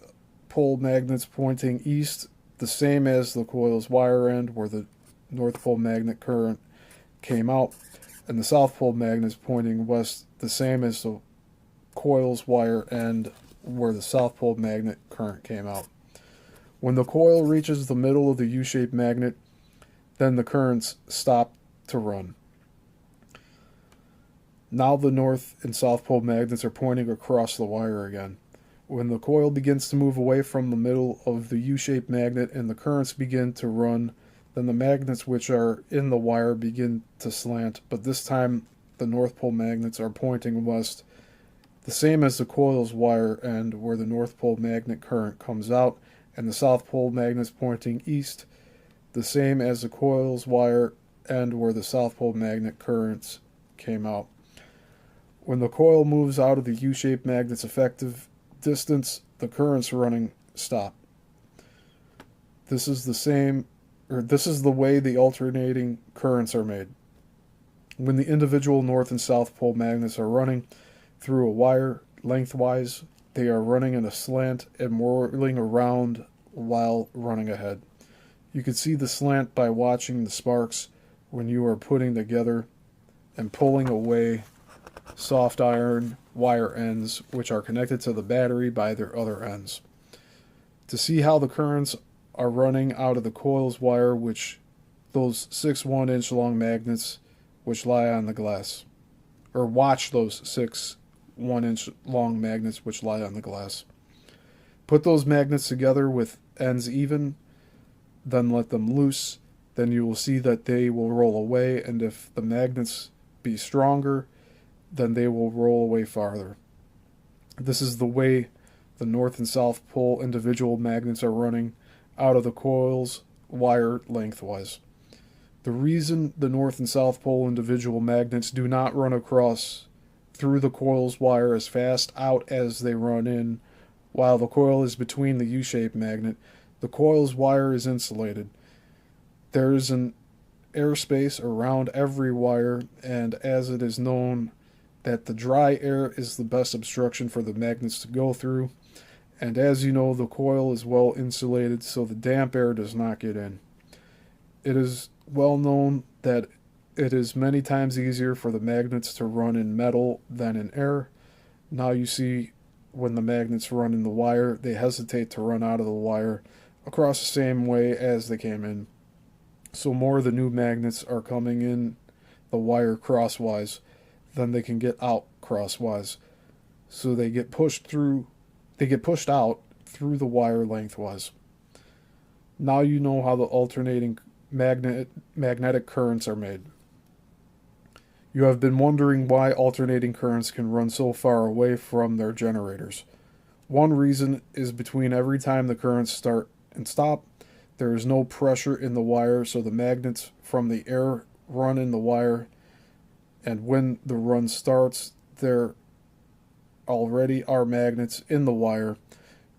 Pole magnets pointing east, the same as the coil's wire end where the North Pole magnet current came out, and the South Pole magnets pointing west, the same as the coil's wire end where the South Pole magnet current came out. When the coil reaches the middle of the U-shaped magnet, then the currents stop to run. Now the North and South Pole magnets are pointing across the wire again. When the coil begins to move away from the middle of the U-shaped magnet and the currents begin to run, then the magnets which are in the wire begin to slant, but this time the North Pole magnets are pointing west, the same as the coil's wire end where the North Pole magnet current comes out, and the South Pole magnets pointing east, the same as the coil's wire end where the South Pole magnet currents came out. When the coil moves out of the U-shaped magnet's effective distance, the currents running stop. This is the way the alternating currents are made. When the individual North and South Pole magnets are running through a wire lengthwise, they are running in a slant and whirling around while running ahead. You can see the slant by watching the sparks when you are putting together and pulling away soft iron wire ends which are connected to the battery by their other ends. To see how the currents are running out of the coil's wire, which those 6 1-inch long magnets which lie on the glass, or watch those 6 1-inch long magnets which lie on the glass. Put those magnets together with ends even, then let them loose, then you will see that they will roll away, and if the magnets be stronger, then they will roll away farther. This is the way the North and South Pole individual magnets are running out of the coil's wire lengthwise. The reason the North and South Pole individual magnets do not run across through the coil's wire as fast out as they run in, while the coil is between the U-shaped magnet, the coil's wire is insulated. There is an airspace around every wire, and as it is known that the dry air is the best obstruction for the magnets to go through, and as you know, the coil is well insulated so the damp air does not get in. It is well known that it is many times easier for the magnets to run in metal than in air. Now you see when the magnets run in the wire, they hesitate to run out of the wire across the same way as they came in. So more of the new magnets are coming in the wire crosswise than they can get out crosswise. So they get pushed out through the wire lengthwise. Now you know how the alternating magnetic currents are made. You have been wondering why alternating currents can run so far away from their generators. One reason is between every time the currents start and stop, there is no pressure in the wire, so the magnets from the air run in the wire, and when the run starts, there already are magnets in the wire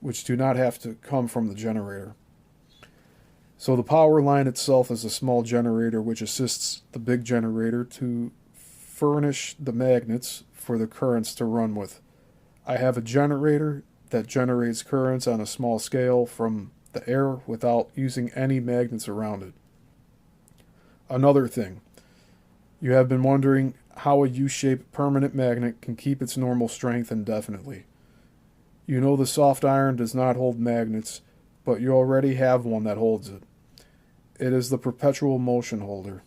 which do not have to come from the generator. So the power line itself is a small generator which assists the big generator to furnish the magnets for the currents to run with. I have a generator that generates currents on a small scale from the air without using any magnets around it. Another thing, you have been wondering how a U-shaped permanent magnet can keep its normal strength indefinitely. You know the soft iron does not hold magnets, but you already have one that holds it. It is the perpetual motion holder.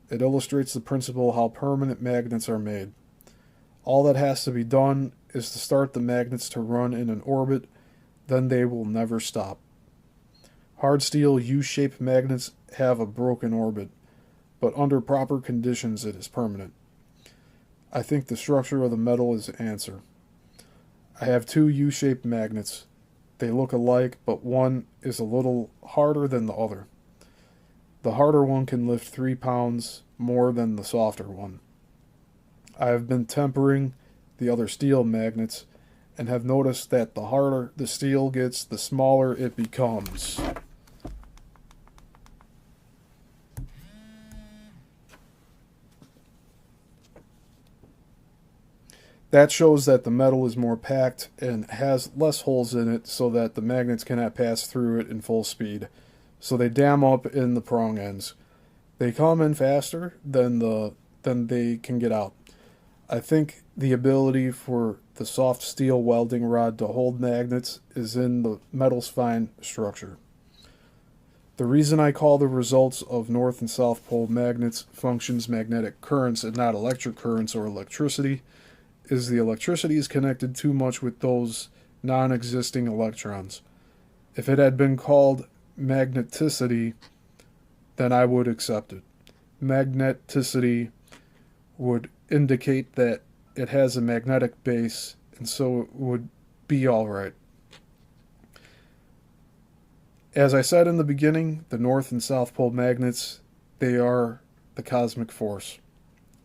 It illustrates the principle how permanent magnets are made. All that has to be done is to start the magnets to run in an orbit, then they will never stop. Hard steel U-shaped magnets have a broken orbit, but under proper conditions it is permanent. I think the structure of the metal is the answer. I have two U-shaped magnets. They look alike, but one is a little harder than the other. The harder one can lift 3 pounds more than the softer one. I have been tempering the other steel magnets and have noticed that the harder the steel gets, the smaller it becomes. That shows that the metal is more packed and has less holes in it so that the magnets cannot pass through it in full speed. So they dam up in the prong ends. They come in faster than they can get out. I think the ability for the soft steel welding rod to hold magnets is in the metal's fine structure. The reason I call the results of North and South Pole magnets functions magnetic currents and not electric currents or electricity is the electricity is connected too much with those non-existing electrons. If it had been called magneticity, then I would accept it. Magneticity would indicate that it has a magnetic base, and so it would be all right. As I said in the beginning, the North and South Pole magnets, they are the cosmic force.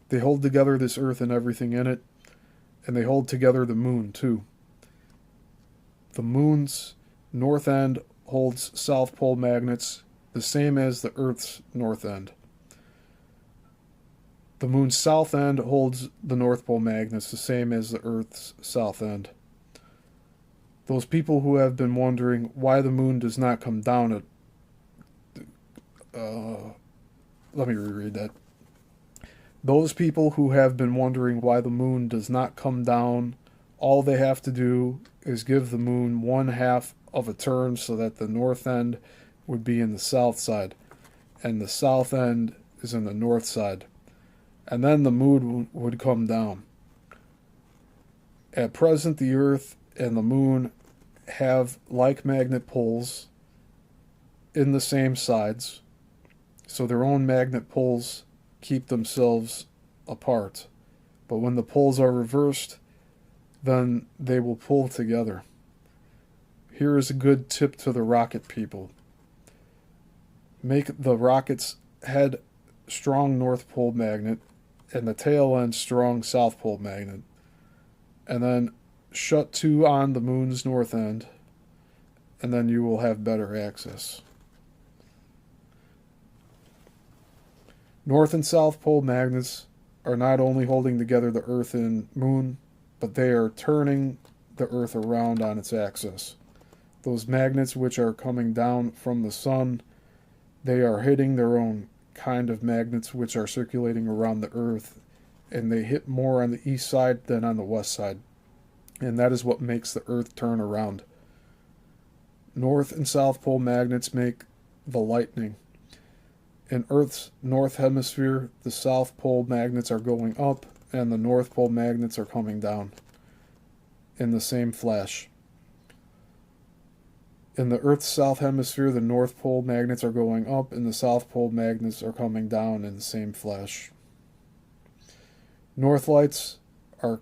They hold together this Earth and everything in it, and they hold together the moon too. The moon's north end holds South Pole magnets, the same as the Earth's north end. The moon's south end holds the North Pole magnets, the same as the Earth's south end. Those people who have been wondering why the moon does not come down at... let me reread that. Those people who have been wondering why the moon does not come down, all they have to do is give the moon 1/2 of a turn so that the north end would be in the south side, and the south end is in the north side. And then the moon would come down. At present, the Earth and the moon have like magnet poles in the same sides, so their own magnet poles keep themselves apart. But when the poles are reversed, then they will pull together. Here is a good tip to the rocket people. Make the rocket's head strong North Pole magnet and the tail end strong South Pole magnet, and then shut 2 on the moon's north end, and then you will have better access. North and South Pole magnets are not only holding together the Earth and moon, but they are turning the Earth around on its axis. Those magnets which are coming down from the sun, they are hitting their own kind of magnets which are circulating around the Earth, and they hit more on the east side than on the west side. And that is what makes the Earth turn around. North and South Pole magnets make the lightning. In Earth's north hemisphere, the South Pole magnets are going up and the North Pole magnets are coming down in the same flash. In the Earth's south hemisphere, the North Pole magnets are going up and the South Pole magnets are coming down in the same flash. The north lights are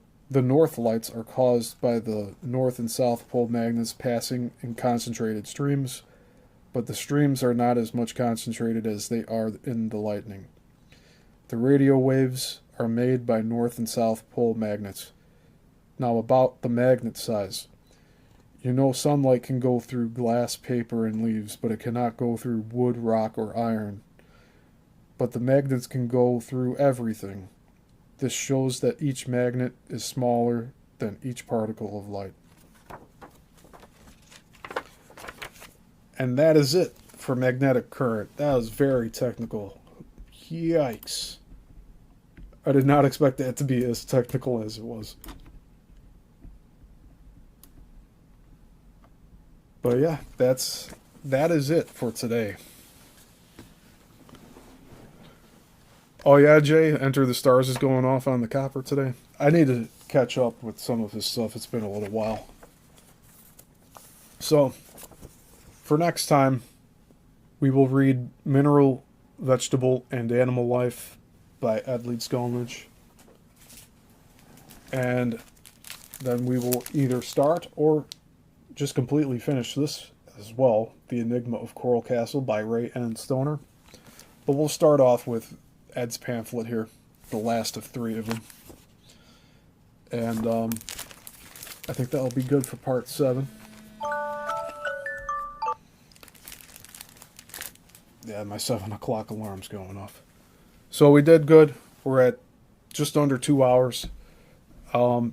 caused by the North and South Pole magnets passing in concentrated streams, but the streams are not as much concentrated as they are in the lightning. The radio waves are made by North and South Pole magnets. Now about the magnet size. You know, sunlight can go through glass, paper, and leaves, but it cannot go through wood, rock, or iron. But the magnets can go through everything. This shows that each magnet is smaller than each particle of light. And that is it for magnetic current. That was very technical. Yikes. I did not expect that to be as technical as it was. But yeah, that is it for today. Oh yeah, Jay, Enter the Stars is going off on the copper today. I need to catch up with some of his stuff. It's been a little while. So, for next time, we will read Mineral, Vegetable, and Animal Life by Ed Leedskalnin. And then we will either start or just completely finish this as well, The Enigma of Coral Castle by Ray N. Stoner. But we'll start off with Ed's pamphlet here, the last of 3 of them. And I think that'll be good for part 7. Yeah, my 7 o'clock alarm's going off. So we did good. We're at just under 2 hours. I'm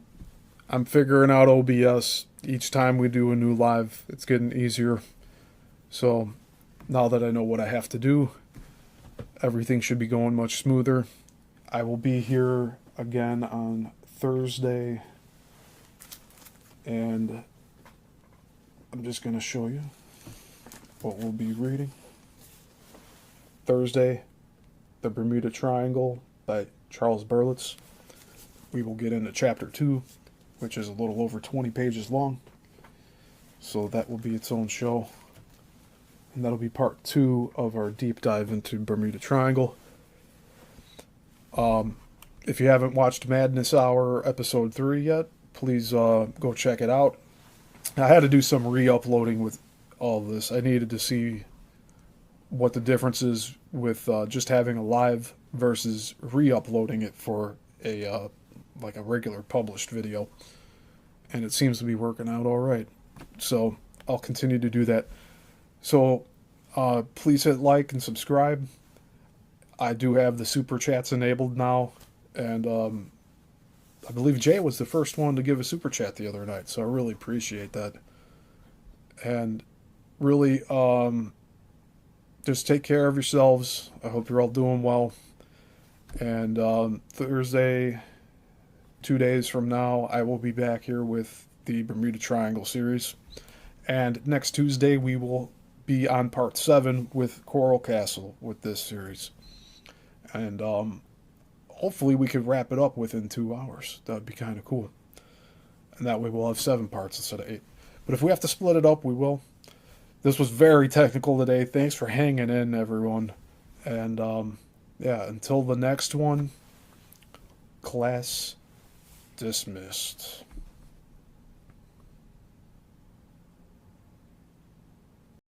figuring out OBS. Each time we do a new live, it's getting easier. So now that I know what I have to do, everything should be going much smoother. I will be here again on Thursday. And I'm just going to show you what we'll be reading. Thursday, The Bermuda Triangle by Charles Berlitz. We will get into chapter 2, which is a little over 20 pages long. So that will be its own show. And that'll be part 2 of our deep dive into Bermuda Triangle. If you haven't watched Madness Hour episode 3 yet, please go check it out. I had to do some re-uploading with all of this. I needed to see what the difference is with just having a live versus re-uploading it for a like a regular published video. And it seems to be working out all right. So I'll continue to do that. So please hit like and subscribe. I do have the super chats enabled now, and I believe Jay was the first one to give a super chat the other night, so I really appreciate that. And really, just take care of yourselves. I hope you're all doing well. And Thursday, 2 days from now, I will be back here with the Bermuda Triangle series. And next Tuesday, we will be on part 7 with Coral Castle with this series. And hopefully we could wrap it up within 2 hours. That would be kind of cool. And that way we'll have 7 parts instead of 8. But if we have to split it up, we will. This was very technical today. Thanks for hanging in, everyone. And yeah, until the next one, class dismissed.